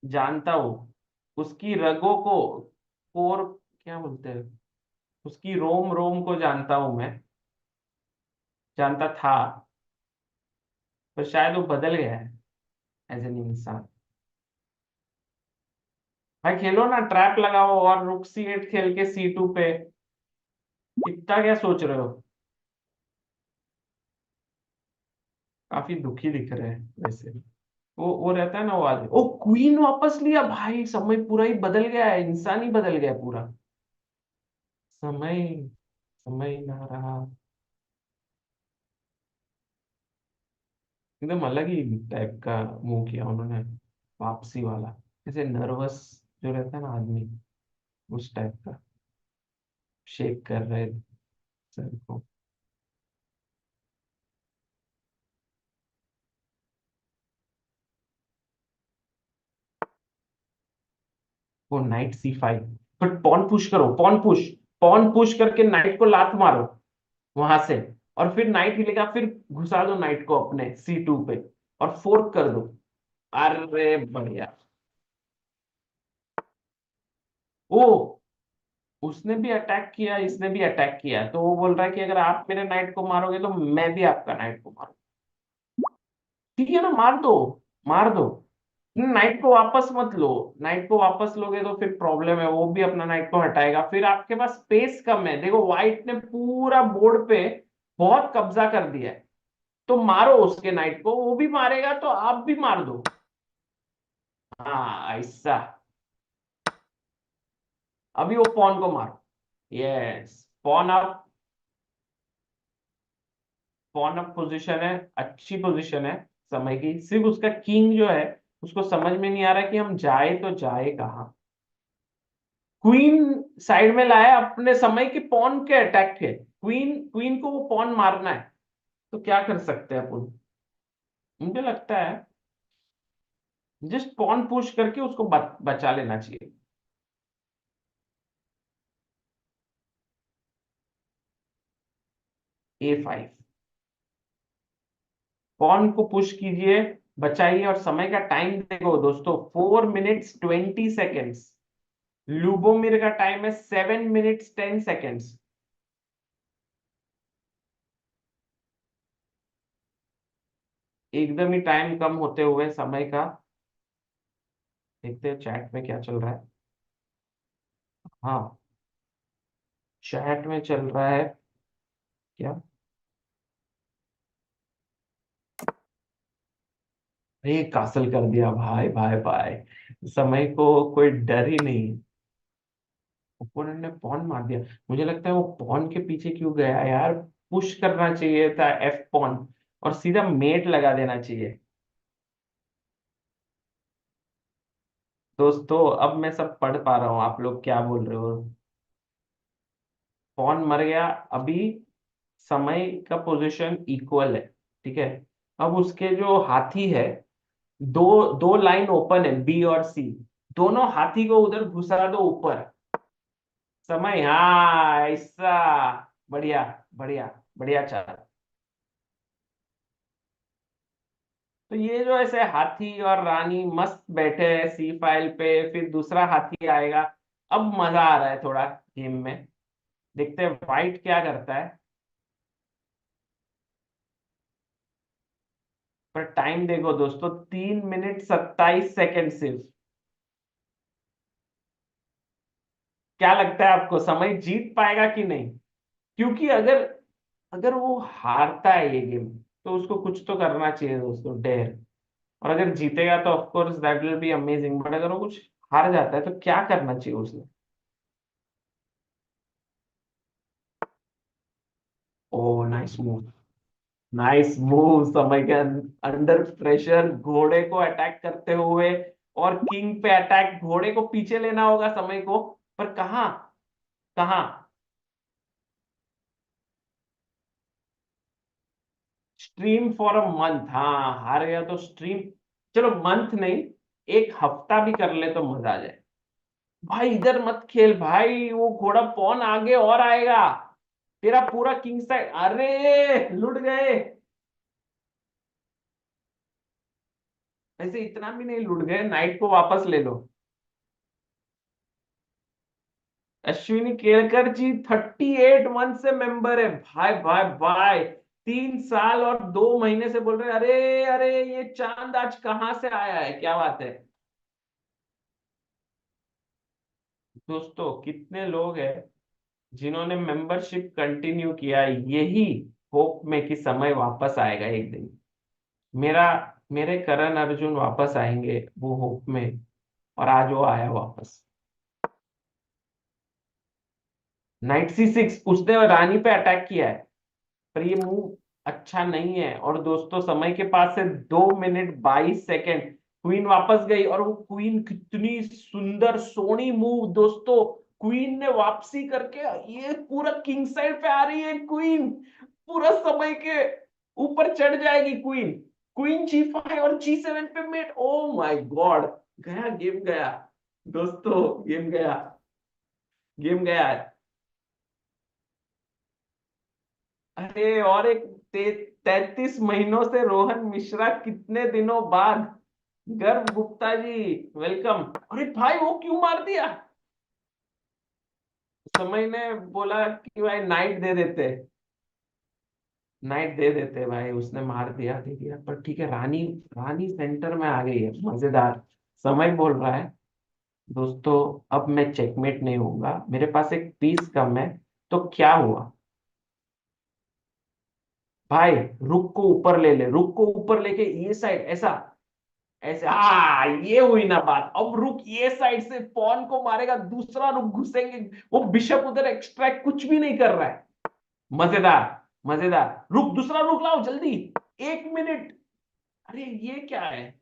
जानता हूँ, उसकी रगों को, कोर क्या बोलते हैं, उसकी रोम रोम को जानता हूं मैं, जानता था, पर शायद वो बदल गया है एज एन इंसान। भाई खेलो ना, ट्रैप लगाओ और रुक C8 खेल के C2 पे। इतना क्या सोच रहे हो। काफी दुखी दिख रहे हैं वैसे। वो रहता है ना वो आदमी। ओ क्वीन वापस लिया भाई, समय पूरा ही बदल गया है, इंसान ही बदल गया पूरा। समय, समय ना रहा। एकदम अलग ही टाइप का मुंह किया उन्होंने, वापसी वाला, जैसे नर्वस जो रहता है ना आदमी, उस टाइप का शेक कर रहे सर को। वो knight C5, but pawn push करो, पॉन पुश, पॉन पुश करके नाइट को लात मारो वहां से, और फिर नाइट हिलेगा, फिर घुसा दो नाइट को अपने C2 पे और फोर्क कर दो। अरे बढ़िया। ओ उसने भी अटैक किया, इसने भी अटैक किया, तो वो बोल रहा है कि अगर आप मेरे नाइट को मारोगे तो मैं भी आपका नाइट को मारूंगा। ठीक है ना, मार दो, मार दो। नाइट को वापस मत लो, नाइट को वापस लोगे तो फिर प्रॉब्लम है, वो भी अपना नाइट को हटाएगा, फिर आपके पास स्पेस कम है। देखो व्हाइट ने पूरा बोर्ड पे बहुत कब्जा कर दिया है, तो मारो उसके नाइट को, वो भी मारेगा तो आप भी मार दो। हाँ ऐसा। अभी वो पॉन को मारो। Yes, pawn up, pawn up position है, अच्छी पोजिशन है समय की। सिर्फ उसका किंग जो है, उसको समझ में नहीं आ रहा कि हम जाए तो जाए कहाँ। क्वीन साइड में लाया अपने समय के पॉन के अटैक है, क्वीन क्वीन को वो पॉन मारना है, तो क्या कर सकते हैं अपन? मुझे लगता है जस्ट पॉन पुश करके उसको बचा लेना चाहिए। A5 पॉन को पुश कीजिए, बचाइए, और समय का टाइम देखो दोस्तों, 4 मिनट्स 20 सेकेंड्स। लुबोमिर का टाइम है 7 मिनट्स 10 सेकेंड्स। एकदम ही टाइम कम होते हुए समय का। देखते हैं चैट में क्या चल रहा है। हाँ, चैट में चल रहा है क्या? ये कासल कर दिया भाई भाई भाई, समय को कोई डर ही नहीं। ओपोनेंट ने पॉन मार दिया। मुझे लगता है वो पॉन के पीछे क्यों गया यार, पुश करना चाहिए था F पॉन, और सीधा मेट लगा देना चाहिए। दोस्तों अब मैं सब पढ़ पा रहा हूँ आप लोग क्या बोल रहे हो। पॉन मर गया अभी, समय का पोजीशन इक्वल है, ठीक है। अब उसके जो हाथी है, दो दो लाइन ओपन है, बी और सी, दोनों हाथी को उधर घुसा दो ऊपर। समय, हाँ ऐसा, बढ़िया बढ़िया बढ़िया चाल। तो ये जो ऐसे हाथी और रानी मस्त बैठे हैं सी फाइल पे, फिर दूसरा हाथी आएगा। अब मजा आ रहा है थोड़ा गेम में। देखते हैं वाइट क्या करता है। पर टाइम देखो दोस्तों, 3 मिनट 27 सेकेंड सिर्फ। क्या लगता है आपको, समय जीत पाएगा कि नहीं? क्योंकि अगर अगर वो हारता है ये गेम, तो उसको कुछ तो करना चाहिए दोस्तों, डेयर। और अगर जीतेगा तो of course that will be amazing, but अगर वो कुछ हार जाता है तो क्या करना चाहिए उसने? ओ नाइस मूव, नाइस मूव। समय के अंडर प्रेशर घोड़े को अटैक करते हुए, और किंग पे अटैक, घोड़े को पीछे लेना होगा समय को, पर कहाँ, कहाँ? स्ट्रीम फॉर अ मंथ, हाँ हार गया तो स्ट्रीम। चलो मंथ नहीं, एक हफ्ता भी कर ले तो मजा आ जाए। भाई इधर मत खेल भाई, वो घोड़ा पौन आगे और आएगा, तेरा पूरा किंग साइड, अरे लुट गए। ऐसे इतना भी नहीं लुट गए, नाइट को वापस ले लो। अश्विनी केलकर जी 38 मंथ से मेंबर है भाई भाई भाई, 3 साल और 2 महीने से बोल रहे हैं, अरे अरे ये चांद आज कहाँ से आया है, क्या बात है। दोस्तों कितने लोग हैं जिन्होंने मेंबरशिप कंटिन्यू किया, यही होप में कि समय वापस आएगा एक दिन। मेरा मेरे करण अर्जुन वापस आएंगे वो होप में, और आज वो आया वापस। नाइट C6, उसने रानी पे अटैक किया है, पर ये मूव अच्छा नहीं है। और दोस्तों समय के पास से 2 मिनट 22 सेकेंड, क्वीन वापस गई, और वो क्वीन कितनी सुंदर सोनी मूव दोस्तों। क्वीन ने वापसी करके ये पूरा किंग साइड पे आ रही है क्वीन, पूरा समय के ऊपर चढ़ जाएगी क्वीन। क्वीन G5 और G7 पे मेट, ओ माय गॉड, गया गेम गया दोस्तों, गेम गया, गेम गया। अरे और एक 33 महीनों से रोहन मिश्रा कितने दिनों बाद, गर्भ गुप्ता जी वेलकम। अरे भाई वो क्यों मार दिया? समय ने बोला कि भाई नाइट दे देते, नाइट दे देते भाई, उसने मार दिया, दे दिया, पर ठीक है, रानी, रानी सेंटर में आ गई है, मजेदार। समय बोल रहा है दोस्तों, अब मैं चेकमेट नहीं होऊंगा, मेरे पास एक पीस कम है। तो क्या हुआ भाई, रुक को ऊपर ले ले, रुक को ऊपर लेके ये साइड ऐसा, ऐसे, हाँ ये हुई ना बात। अब रुक ये साइड से पॉन को मारेगा, दूसरा रुक घुसेंगे, वो बिशप उधर एक्सट्रैक्ट कुछ भी नहीं कर रहा है। मजेदार, मजेदार, रुक दूसरा रुक लाओ जल्दी, 1 मिनट। अरे ये क्या है?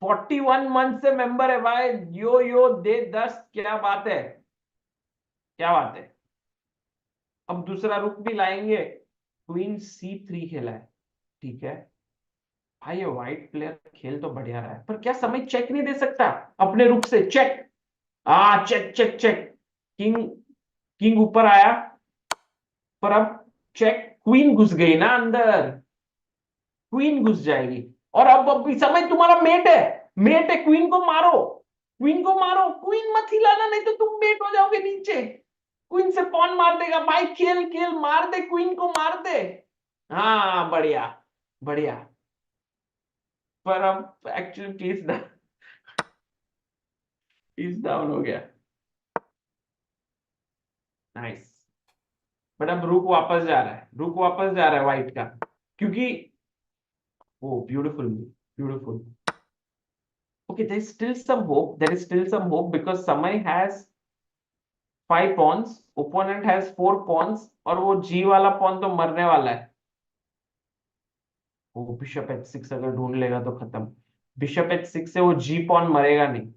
41 मंथ से मेंबर है भाई। यो दे 10, क्या बात है, क्या बात है। अब दूसरा रुक भी लाएंगे। क्वीन C3 खेला है, ठीक है भाई। ये व्हाइट प्लेयर खेल तो बढ़िया रहा है, पर क्या समय चेक नहीं दे सकता अपने रुक से? Check, check check check. King, king ऊपर आया, पर अब चेक, क्वीन घुस गई ना अंदर, क्वीन घुस जाएगी। और अब समय तुम्हारा मेट है, मेट है, क्वीन को मारो, क्वीन को मारो, क्वीन मत हिलाना नहीं तो तुम मेट हो जाओगे नीचे। क्वीन से पॉन मार देगा भाई, खेल खेल, मार दे क्वीन को, मार दे। हाँ बढ़िया, बढ़िया। पर अब एक्चुअली पीस डाउन हो गया। नाइस। बट अब रुक वापस जा रहा है, रुक वापस जा रहा है व्हाइट का, क्योंकि ओ beautiful, beautiful. Okay, there is still some hope. There is still some hope because Samay has 5 pawns, opponent has 4 pawns, और वो G वाला पॉन तो मरने वाला है। वो बिशप H6 अगर ढूंढ लेगा तो खत्म। बिशप H6 से वो G पॉन मरेगा नहीं।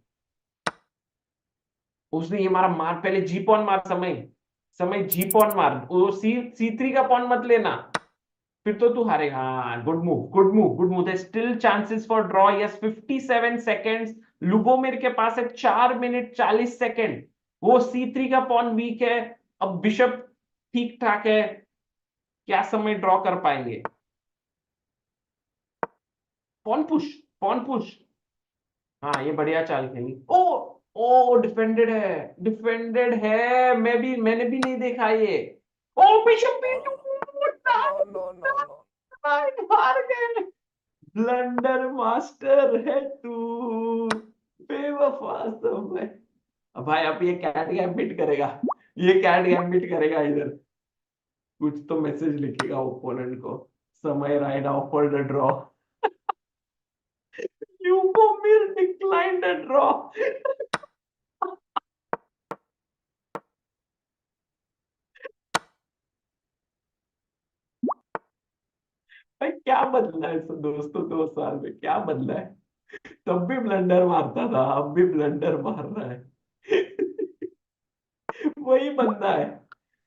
उसने ये मारा, मार पहले G पॉन मार, समय समय G पॉन मार, वो C3 का पॉन मत लेना, फिर तो तू हारेगा। हाँ, good move, good move, good move. Still chances for draw. Yes, 57 seconds Lubomir के पास है, 4 मिनट 40 सेकेंड। वो C3 का पॉन वीक है, अब बिशप ठीक ठाक है, क्या समय ड्रॉ कर पाएंगे? Pawn push, pawn push. हाँ ये बढ़िया चाल खेली। ओ ओ डिफेंडेड है, डिफेंडेड है। मैंने भी नहीं देखा ये। Oh bishop B2, no no no no. हार गए। ब्लंडर मास्टर है तू, बेवफा समय। अब भाई अब ये कैट गैम्बिट करेगा, ये कैट गैम्बिट करेगा इधर। कुछ तो मैसेज लिखेगा ओपोनेंट को, Samay right offer the draw, Lubomir decline the draw. भाई क्या बदला है दोस्तों, 2 साल में क्या बदला है? तब भी ब्लंडर मारता था, अब भी ब्लंडर मार रहा है। वही बंदा है,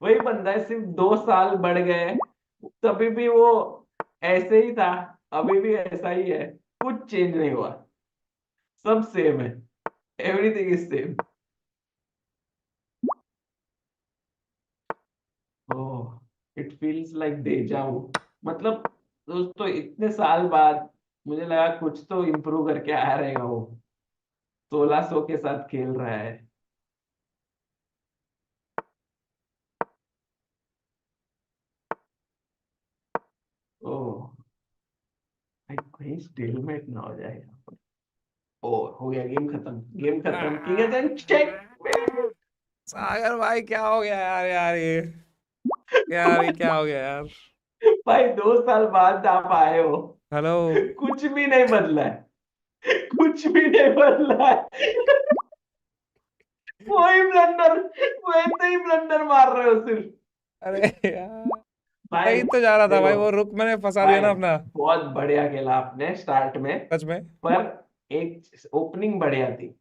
वही बंदा है, सिर्फ 2 साल बढ़ गए। तभी भी वो ऐसे ही था, अभी भी ऐसा ही है, कुछ चेंज नहीं हुआ, सब सेम है, everything is same. Oh, it feels like deja vu. मतलब दोस्तों इतने साल बाद मुझे लगा कुछ तो इम्प्रूव करके आया रहेगा वो, 1600 के साथ खेल रहा है। ओह भाई, कहीं स्टेलमेट ना हो जाए यहाँ पर। ओ हो गया, गेम खत्म, गेम खत्म। King edge and check. Sagar भाई क्या हो गया यार, यार ये यार, ये क्या हो गया यार। भाई 2 साल बाद आप आए हो, हेलो। कुछ भी नहीं बदला है, कुछ भी नहीं बदला है। वही ब्लंडर, वैसे ही ब्लंडर मार रहे हो सिर्फ। अरे यार, भाई सही तो जा रहा था देखो भाई, वो रुक मैंने फंसा दिया भाई, ना अपना। बहुत बढ़िया खेला आपने स्टार्ट में, सच में। पर एक ओपनिंग बढ़िया थी,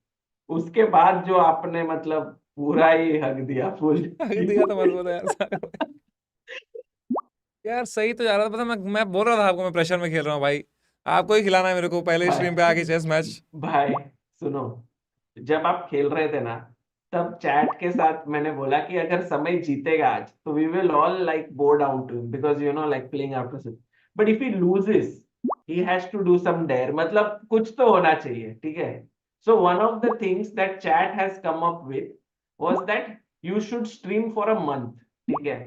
उसके बाद जो आपने मतलब पूरा ही हक दिया फुल। आगे दिया तो मत बोलो यार सागर भाई। यार सही तो जा रहा था, पता मैं बोल रहा था आपको मैं प्रेशर में खेल रहा हूँ भाई। आपको ही खिलाना है मेरे को पहले स्ट्रीम पे आके भाई चेस मैच। भाई सुनो, जब आप खेल रहे थे ना, तब चैट के साथ मैंने बोला कि अगर समय जीतेगा आज तो we will all like bow down to him, because you know like playing after, but if he loses he has to do some dare, मतलब कुछ तो होना चाहिए, ठीक है। So one of the things that chat has come up with was that you should stream for a month, ठीक है।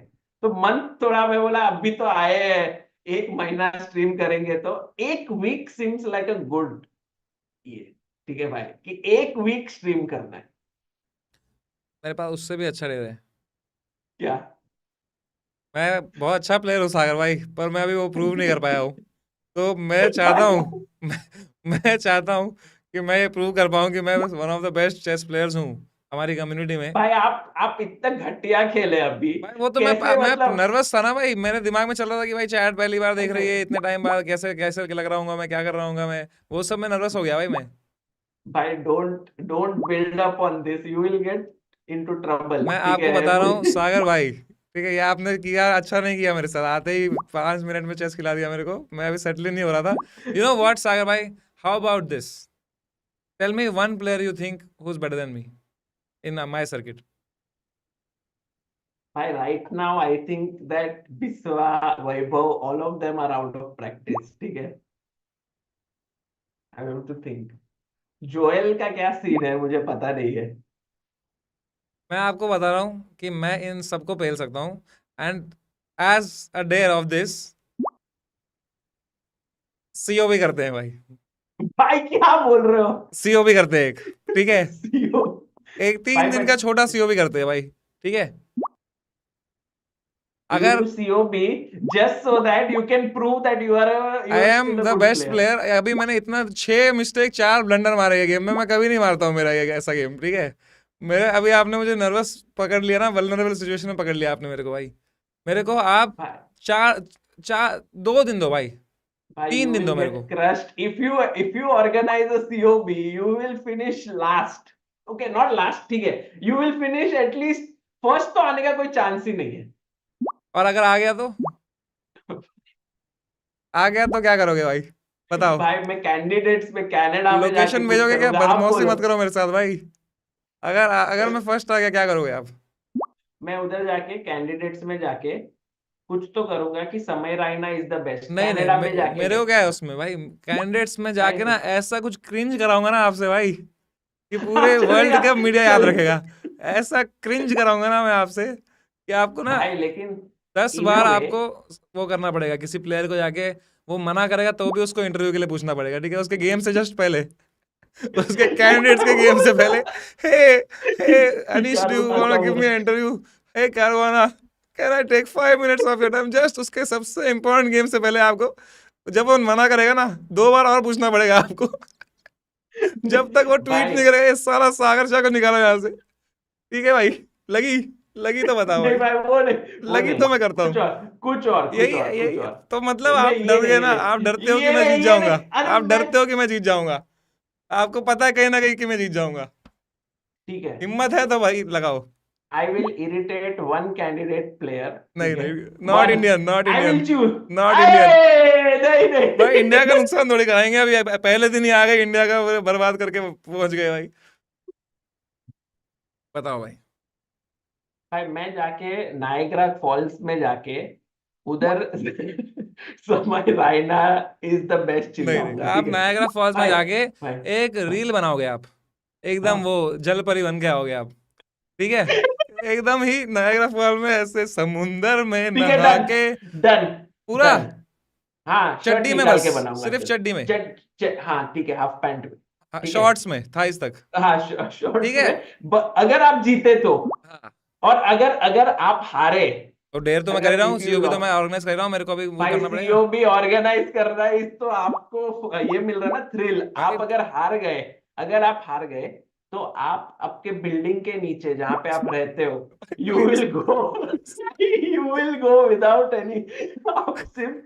तो मंथ थोड़ा, मैं बोला अभी तो आए हैं, 1 महीना स्ट्रीम करेंगे, तो 1 week seems like a good, ये ठीक है भाई, कि 1 वीक स्ट्रीम करना है। मेरे पास उससे भी अच्छा ले रहे हैं। क्या? मैं बहुत अच्छा प्लेयर हूँ सागर भाई, पर मैं अभी वो प्रूव नहीं कर पाया हूँ। तो मैं चाहता भाई हूँ मैं चाहता हूँ कि मैं ये प्रूव कर पाऊँ कि मैं one of the best chess players हूँ हमारी कम्युनिटी में। भाई आप इतना घटिया खेले अभी, भाई वो तो कैसे मैं मतलब? नर्वस था ना भाई, मेरे दिमाग में चल रहा था कि भाई चैट पहली बार देख रही है इतने टाइम बाद, कैसे कैसे लग रहा हूँ मैं, क्या कर रहा हूँ मैं, वो सब में नर्वस हो गया भाई मैं। भाई don't build up on this, you will get into trouble, मैं ठीक आपको है? बता रहा हूँ सागर भाई, ठीक है, ये आपने किया अच्छा नहीं किया मेरे साथ, आते ही 5 मिनट में चेस खिला दिया मेरे को, मैं अभी सेटल नहीं हो रहा था। यू नो व्हाट सागर भाई, how about this, tell me one player you think who is better than me in my circuit. भाई right now I think that Biswa, Vaibhav, all of them are out of practice, ठीक है? I have to think. Joel का क्या सीन है मुझे पता नहीं है। मैं आपको बता रहा हूँ कि मैं इन सबको पेल सकता हूँ, and as a dare of this CO भी करते हैं भाई, भाई क्या बोल रहे हो? सीओ भी करते हैं एक, ठीक है, सीओ? एक भाई 3 दिन मैं, का छोटा सीओ भी करते हैं भाई, ठीक है। you अगर do COB just so that you can prove that you I are am still a the good best player. Player, अभी मैंने इतना 6 मिस्टेक 4 ब्लंडर मारे हैं गेम में, मैं कभी नहीं मारता हूँ मेरा ये ऐसा गेम, ठीक है। मेरे अभी आपने मुझे नर्वस पकड़ लिया ना, वल्नरेबल सिचुएशन में पकड़ लिया आपने मेरे को भाई, मेरे को आप भाई, चार चार 2 दिन दो भाई, भाई 3 दिन you दो will मेरे get को। crushed if you organize a COB, you will finish last. Okay, not last, ठीक है? You will finish at least first, तो आने का कोई चांस ही नहीं है। और अगर आ गया तो, आ गया तो क्या करोगे भाई, बताओ। भाई मैं कैंडिडेट्स में कनाडा में जाके लोकेशन कुछ भेजोगे क्या, करूंगा, आप बदमौसी बोलो। मत करो मेरे साथ भाई। अगर मैं फर्स्ट आ गया क्या करोगे आप। मैं उधर जाके कैंडिडेट्स में जाके कुछ तो करूंगा कि समय रायना इज द बेस्ट, नहीं नहीं कनाडा में जाके मेरे नहीं। को क्या है उसमें भाई, कैंडिडेट्स में भाई जाके ना ऐसा कुछ क्रिंज कराऊंगा ना आपसे भाई, कि हाँ पूरे वर्ल्ड चलेगा, का मीडिया याद चलेगा। रखेगा। ऐसा क्रिंज कराऊंगा ना मैं आपसे कि आपको ना भाई लेकिन 10 इन अ बार वे, आपको वो करना पड़ेगा, किसी प्लेयर को जाके वो मना करेगा तो भी उसको इंटरव्यू के लिए पूछना पड़ेगा, ठीक है, उसके गेम से जस्ट पहले, उसके कैंडिडेट्स के गेम से पहले। Hey hey Anish, do Hikaru you want to give Nakamura. Me an interview, hey Caruana, can I take 5 minutes of your time, just उसके सबसे इंपॉर्टेंट गेम से पहले आपको, जब वो मना करेगा ना 2 बार और पूछना पड़ेगा आपको। जब तक वो ट्वीट भाई नहीं करेगा, ये सारा सागर शाह को निकालो यहाँ से, ठीक है भाई। लगी, लगी तो बताओ नहीं भाई, भाई, वो लगी नहीं, तो मैं करता कुछ हूँ। और, कुछ और, कुछ यही और, कुछ यही और। तो मतलब, नहीं आप ये डर नहीं, गए ये ना, आप नहीं, डरते हो कि मैं जीत ये नहीं, जाऊंगा, अरे आप मैं, डरते हो कि मैं जीत जाऊंगा, आपको पता है कहीं ना कहीं कि मैं जीत जाऊंगा, ठीक है, हिम्मत है तो भाई लगाओ। I will irritate one candidate player, नहीं ठीक है? नहीं, not one, Indian, not I Indian, will choose. Not Indian. अरे नहीं भाई इंडिया का नहीं। नुकसान थोड़ी कराएंगे, अभी पहले दिन ही आ गए इंडिया का बर्बाद करके पहुंच गए भाई, बताओ भाई। भाई मैं जाके नायग्रा फॉल्स में जाके उधर समय रायना इज द बेस्ट नहीं नहीं, चिल्लाऊंगा, आप ठीक है? नायग्रा फॉल्स में भाई जाके भाई, एक हाँ, रील बनाओगे आप, एकदम हाँ। वो जल परी बन के आओगे आप, ठीक है, एकदम ही नायग्रा फॉल में ऐसे समुंदर में ठीक है, नहा डन, के डन, पूरा डन। हाँ, शर्ट चड्डी में, निकाल बस के बनाऊंगा सिर्फ सिर्फ। चड्डी में, हाँ ठीक है, हाफ पैंट में, ठीक है। शॉर्ट्स में, थाइस तक, हाँ ठीक शॉर्ट्स है। में, अगर आप जीते तो, हाँ, और अगर अगर आप हारे, तो डेयर तो मैं कर ही अगर रहा हूँ, इफ यू सीओ भी तो लॉस, मैं ऑर्गेनाइज कर रहा हूँ, मेरे को अभी वो भाई करना पड़ेगा सीओ भी ऑर्गेनाइज कर रहा है, इस तो आपको ये मिल रहा है ना थ्रिल। भाई। आप अगर हार गए, अगर आप हार गए, तो आप आपके बिल्डिंग के नीचे जहां पे आप रहते हो, you please, will go, you will go without any, आप सिर्फ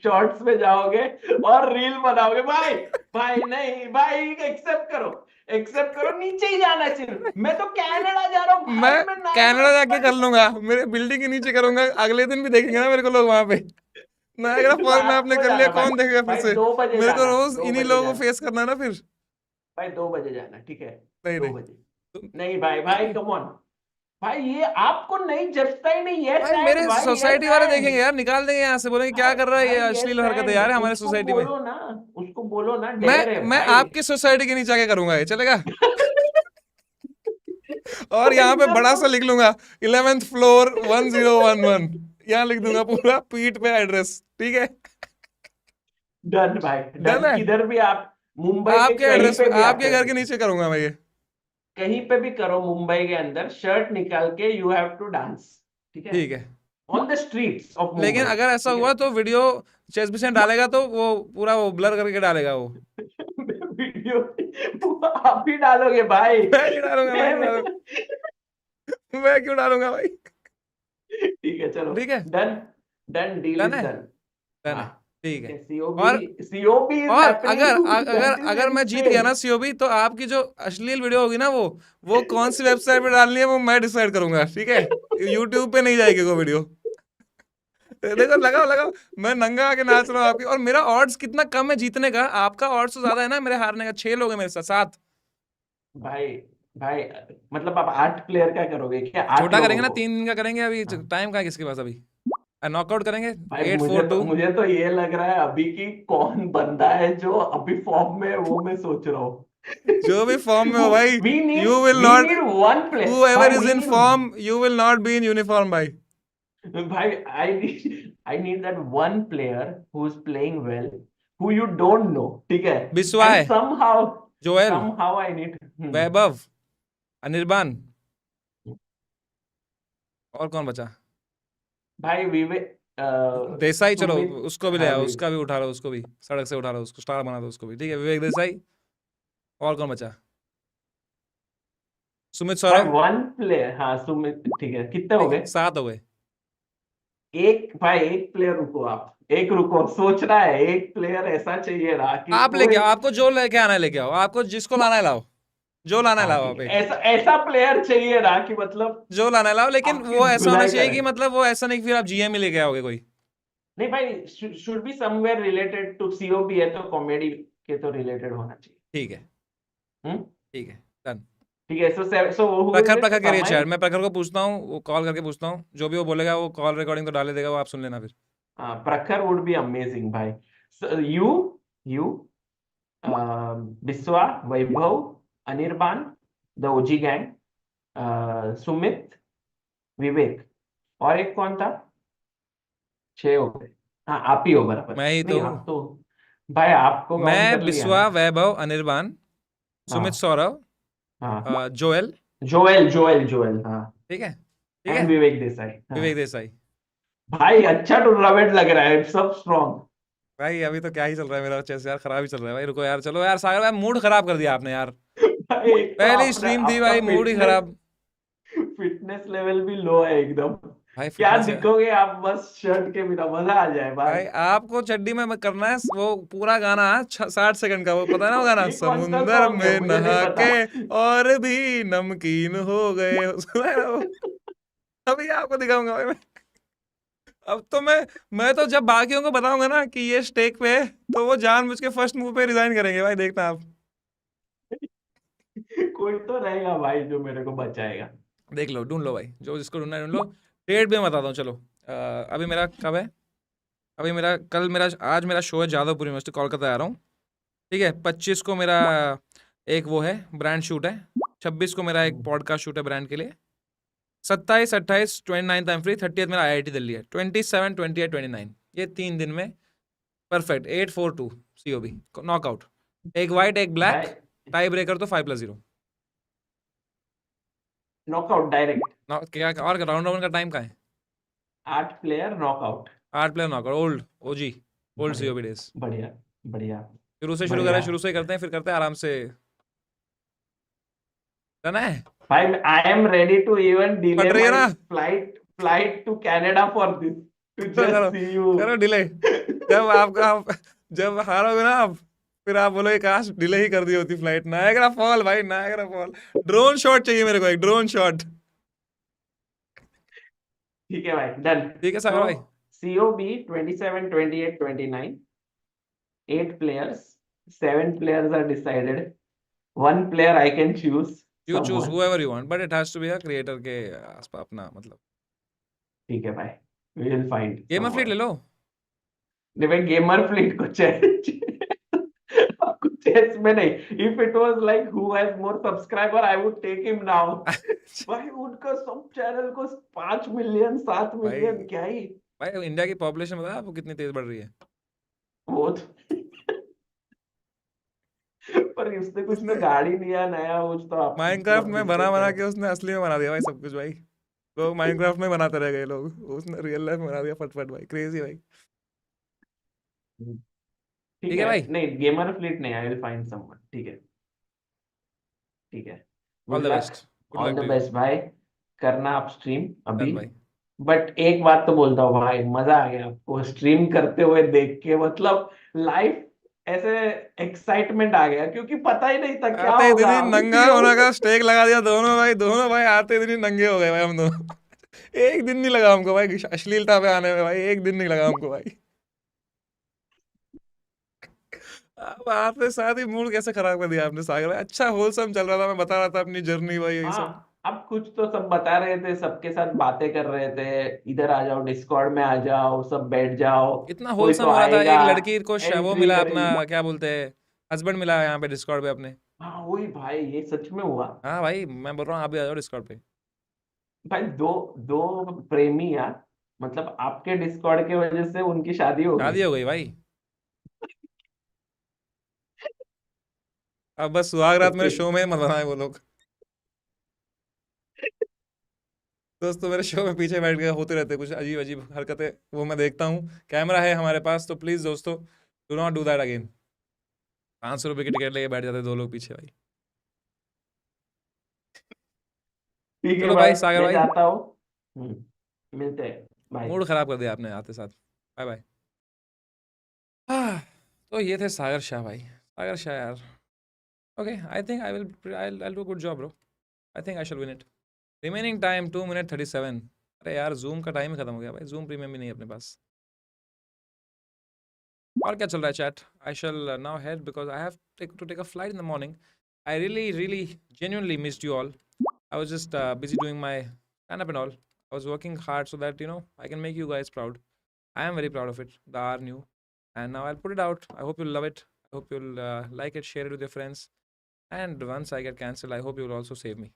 शॉर्ट्स में जाओगे और रील बनाओगे। भाई भाई नहीं भाई, एक्सेप्ट करो, एक्सेप्ट करो, नीचे ही जाना चाहिए। मैं तो कनाडा जा रहा हूँ मैं भाई, मैं नायग्रा कनाडा जाके कर फॉल्स। लूंगा, मेरे बिल्डिंग के नीचे करूंगा, अगले दिन भी देखेंगे ना मेरे को लोग वहां पे। नायग्रा फॉल में रात आपने को कर लिया, जाना भाई, कौन देखेगा फिर भाई से, 2 बजे मेरे को जाना, रोज दो इन्हीं बजे लोगों को जाना फेस करना है ना फिर। भाई, 2 बजे जाना, ठीक है? नहीं दो नहीं, बजे नहीं भाई, भाई कम ऑन। भाई ये आपको नहीं जचता ही नहीं, यस भाई मेरे एंड, भाई यस सोसाइटी वाले एंड। देखेंगे यार, निकाल देंगे यहाँ से, बोलेंगे क्या भाई कर रहा है ये, भाई अश्लील यस हरकतें एंड, यार है हमारे उसको सोसाइटी में। बोलो ना, उसको बोलो ना, मैं डेयर है मैं भाई। आपकी सोसाइटी के नीचे आके करूंगा, ये चलेगा। और यहाँ पे इधर बड़ा तो सा लिख लूंगा 11th फ्लोर 1011, यहाँ लिख दूंगा पूरा पीठ पे एड्रेस, ठीक है। डन भाई, डन डन। है, किधर भी आप मुंबई के आपके कहीं एड्रेस पे पे, भी आप आपके कर घर के सकते हो, नीचे करूंगा मैं ये। कहीं पे भी करो मुंबई के अंदर, शर्ट निकाल के यू हैव टू डांस, ठीक है? ठीक है, ऑन द स्ट्रीट्स ऑफ लेकिन मुंबई, अगर ऐसा ठीक है? हुआ तो वीडियो चेस भी डालेगा तो वो पूरा वो ब्लर करके डालेगा वो। वीडियो वो आप ही डालोगे भाई। मैं नहीं डालूंगा, मैं नहीं डालूंगा, मैं क्यों डालूंगा भाई? ठीक है चलो, ठीक है, done done, deal done is है, डन। डन हाँ है, ठीक है। और सीओबी इज और हैपनिंग अगर अगर मैं जीत गया ना सीओबी, तो आपकी जो अश्लील वीडियो होगी ना, वो कौन सी वेबसाइट पे डालनी है वो मैं डिसाइड करूंगा, ठीक है? यूट्यूब पे नहीं जाएगी वो वीडियो। देखो, लगाओ लगाओ, मैं नंगा आके नाच रहा हूँ आपकी, और मेरा ऑड्स कितना कम है जीतने का, आपका ऑड्स तो ज्यादा है ना मेरे हारने का। 6 लोग हैं मेरे साथ, 7। भाई भाई मतलब आप 8 प्लेयर का करोगे क्या, 8 छोटा लोगों करेंगे ना, को? 3 दिन का करेंगे अभी, हाँ। टाइम का है किसके पास अभी? नॉकआउट करेंगे, भाई 8-4-2। मुझे तो ये लग रहा है अभी कि कौन बंदा है जो अभी फॉर्म में है, वो मैं सोच रहा हूँ। जो भी फॉर्म में हो भाई, you will we not, need one player whoever भाई, is we in need form, you will not be in uniform भाई। भाई, I need that one player who is playing well, who you don't know, ठीक है? बिस्वा एंड है, somehow Joel, somehow I need Vaibhav, Anirban, और कौन बचा? भाई विवेक, देसाई, चलो सुमित, उसको भी ले हाँ आओ, उसका भी उठा लो, उसको भी सड़क से उठा लो, उसको स्टार बना दो, उसको भी, ठीक है? विवेक देसाई, और कौन बचा? सुमित भाई सौरभ, वन प्लेयर, हाँ सुमित, ठीक है, कितने हो ठीक है, गए? 7 हो गए। एक भाई, एक प्लेयर, रुको आप, एक रुको, सोच रहा है, एक प्लेयर ऐसा चाहिए ना कि आप लेके कोई, आओ, आपको जो लेके आना है लेके आओ, आपको जिसको लाना है लाओ, जो लाना है हाँ लाओ ठीक आप, है, एक ऐसा ऐसा प्लेयर चाहिए ना कि मतलब जो लाना है लाओ, लेकिन आपकी वो ऐसा होना धुलाई चाहिए करे। कि मतलब वो ऐसा नहीं कि फिर आप जीएम ही लेके आओगे कोई। नहीं भाई, should be somewhere related to COB, है तो कॉमेडी के तो रिलेटेड होना चाहिए। ठीक है, हम्म ठीक है, डन। ठीक है, सो हु इज प्रखर, इट, प्रखर के रिच समय? यार, मैं प्रखर को पूछता हूँ, वो कॉल करके पूछता हूँ, जो भी वो बोलेगा वो कॉल रिकॉर्डिंग तो डाले देगा, वो आप सुन लेना फिर। हाँ, प्रखर वुड बी अमेजिंग भाई। You you Biswa, Vaibhav, Anirban, the OG gang, Sumit, Vivek, और एक कौन था? 6 हो गए। हाँ, आप ही हो बराबर, मैं ही तो नहीं हूँ। आप तो, भाई आपको काउंट कर मैं, लिया ना। बिस्वा, वैभव, अनिर्बान, सुमित हाँ सौरभ, हाँ, जोएल, जोएल जोएल जोएल, हाँ, ठीक है, ठीक है, एंड विवेक देसाई, हाँ। विवेक देसाई। भाई अच्छा टूर्नामेंट लग रहा है, सब स्ट्रॉन्ग। भाई अभी तो क्या ही चल रहा है मेरा चेस यार, खराब ही चल रहा है भाई। रुको यार, चलो यार सागर भाई, मूड खराब कर दिया आपने यार। भाई एक तो पहली आपने स्ट्रीम थी आपका भाई, मूड ही फिटनेस खराब। फिटनेस लेवल भी लो है एकदम। भाई क्या फिटनेस यार, दिखोगे आप बस शर्ट के बिना, मजा आ जाए भाई। भाई आपको चड्डी में करना है वो पूरा गाना है 60 सेकंड का, वो पता है ना वो गाना, ये कौन सा समुंदर सॉन्ग है, में मुझे नहीं नहा पता। के और भी नमकीन हो गए, सुना है ना वो? अभी आपको दिखाऊंगा भाई मैं। अब तो मैं तो जब बाकियों को बताऊंगा ना कि ये स्टेक पे है, तो वो जानबूझ के फर्स्ट मूव पे रिजाइन करेंगे भाई, देखना आप। कोई तो रहेगा भाई जो मेरे को बचाएगा। देख लो, ढूंढ लो भाई, जो जिसको ढूंढना है ढूंढ लो। डेट भी मैं बताता हूँ, चलो। अभी मेरा कब है? अभी मेरा कल, मेरा आज मेरा शो है जादवपुर यूनिवर्सिटी, कोलकाता आ रहा हूँ, ठीक है? 25 को मेरा एक वो है, ब्रांड शूट है। 26 को मेरा एक पॉडकास्ट शूट है ब्रांड के लिए। 27, 28, 29 आई एम फ्री। 30 मेरा आईआईटी दिल्ली है। 27, 28, 29, ये 3 दिन में परफेक्ट। 8-4-2 सीओबी नॉकआउट, एक वाइट एक ब्लैक, भाई टाई ब्रेकर तो 5+0। नॉकआउट डायरेक्ट, क्या और राउंड राउंड का टाइम का है? 8 player knockout. 8 player knockout, old OG, old बढ़िया सीओबी डेज। बढ़िया बढ़िया शुरू से शुरू करें, बढ़िया। शुरू से ही करते हैं, फिर करते हैं आराम से, है ना? भाई I am ready to even put delay रही है माय ना? Flight to Canada for this, टू करो जस्ट करो, सी यू। करो डिले। जब आप जब हारोगे ना आप, फिर आप बोलोगे काश डिले ही कर दी होती फ्लाइट। नायग्रा फॉल भाई, नायग्रा फॉल। ड्रोन शॉट चाहिए मेरे को, एक ड्रोन शॉट। ठीक है भाई, डन। ठीक है सागर तो भाई। COB 27, 28, 29, 8 players, 7 players are decided. One player I can choose you choose someone. Whoever you want, but it has to be a creator के आसपास अपना, मतलब। ठीक है भाई, we will find game of fleet someone. ले लो। नहीं भाई, गेमर फ्लीट को चेस आपको चेस में नहीं। If it was like who has more subscriber, I would take him now. भाई उनका सब चैनल को 5 मिलियन 7 भाई, मिलियन क्या ही। भाई इंडिया की पॉपुलेशन पता है आपको कितनी तेज बढ़ रही है? वो तो पर उसने कुछ तो उसने गाड़ी लिया नया, कुछ तो आप माइनक्राफ्ट मतलब में बना बिजनेस बना है। के उसने असली में बना दिया भाई सब कुछ भाई। लोग माइनक्राफ्ट में बनाते रह गए, लोग उसने रियल लाइफ में बना दिया फटफट भाई, क्रेजी भाई। ठीक ठीक है है, भाई, नहीं गेमर फ्लीट नहीं, आई विल फाइंड समवन। ठीक है, ठीक है। All good the luck, best, good all luck the two you. Best भाई। करना आप स्ट्रीम अभी। डन भाई। बट एक बात तो बोलता हूँ भाई, मजा आ गया आपको स्ट्रीम करते हुए देख के, मतलब लाइफ ऐसे एक्साइटमेंट आ गया, क्योंकि पता ही नहीं था क्या आते ही दिन होगा, ही अभी नंगा होने पीओवी। का स्टेक लगा दिया दोनों भाई आते ही दिन ही नंगे हो गए भाई हम दोनों। एक दिन नहीं लगा हमको भाई अश्लीलता पे आने में, भाई एक दिन नहीं लगा हमको भाई। अब आपने साथ ही मूड कैसे खराब कर दिया आपने सागर भाई, अच्छा होलसम चल रहा था, मैं बता रहा था अपनी जर्नी भाई यही सब। हाँ, अब कुछ तो सब बता रहे थे, सबके साथ बातें कर रहे थे, इधर आ जाओ, डिस्कॉर्ड में आ जाओ, सब बैठ जाओ, इतना कोई होलसम तो हो रहा था, आएगा, एक लड़की को वो एंट्री मिला अपना, करेगी। क्या बोलते हैं, हस्बैंड मिला यहाँ पे डिस्कॉर्ड पे अपने। हाँ वही भाई, ये सच में हुआ। हाँ भाई मैं बोल रहा हूँ आप भी आ जाओ डिस्कॉर्ड पे। भाई दो दो प्रेमी यार, मतलब आपके डिस्कॉर्ड की वजह से उनकी शादी हो गई। शादी हो गई भाई। अब बस सुहाग रात मेरे शो में मत बनाए वो लोग। दोस्तों मेरे शो में पीछे बैठ के होते रहते कुछ अजीब अजीब हरकतें, वो मैं देखता हूँ। कैमरा है हमारे पास तो प्लीज दोस्तों do not do that again. 500 रुपए की टिकट लेके बैठ जाते दो लोग पीछे भाई। ठीक है चलो भाई, भाई सागर मैं भाई, जाता हूँ। मिलते हैं, बाय। मूड खराब कर दिया आपने आते साथ। Bye bye. हाँ, तो ये थे सागर शाह भाई, सागर शाह यार। Okay I think I do good job bro. I think I shall win it. Remaining time 2 minute 37। अरे यार जूम का टाइम ही खत्म हो गया भाई, जूम प्रीमियम भी नहीं है अपने पास। और क्या चल रहा है chat? I shall now head because I have to take a flight in the morning. I really really genuinely missed you all. I was just busy doing my stand up and all. I was working hard so that I can make you guys proud. I am very proud of it. The are new, and now I'll put it out. I hope you'll love it. I hope you'll like it, share it with your friends. And once I get cancelled, I hope you'll also save me.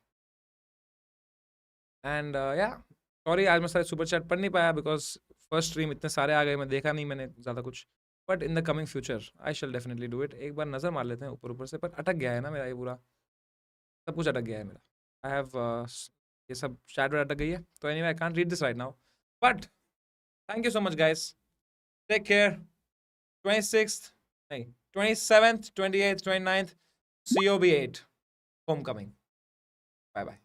And yeah, sorry आज मैं सारे सुपर चैट पढ़ नहीं पाया बिकॉज फर्स्ट स्ट्रीम इतने सारे आ गए, मैं देखा नहीं मैंने ज़्यादा कुछ। But in the coming future I shall definitely do it. एक बार नज़र मार लेते हैं ऊपर ऊपर से, पर अटक गया है ना मेरा ये पूरा, सब कुछ अटक गया है मेरा। आई हैव ये सब चैट अटक गई है, तो anyway I can't read this right now. But thank you so much guys, take care. 26th नहीं 27th 28th 29th COB 8 home coming. Bye bye.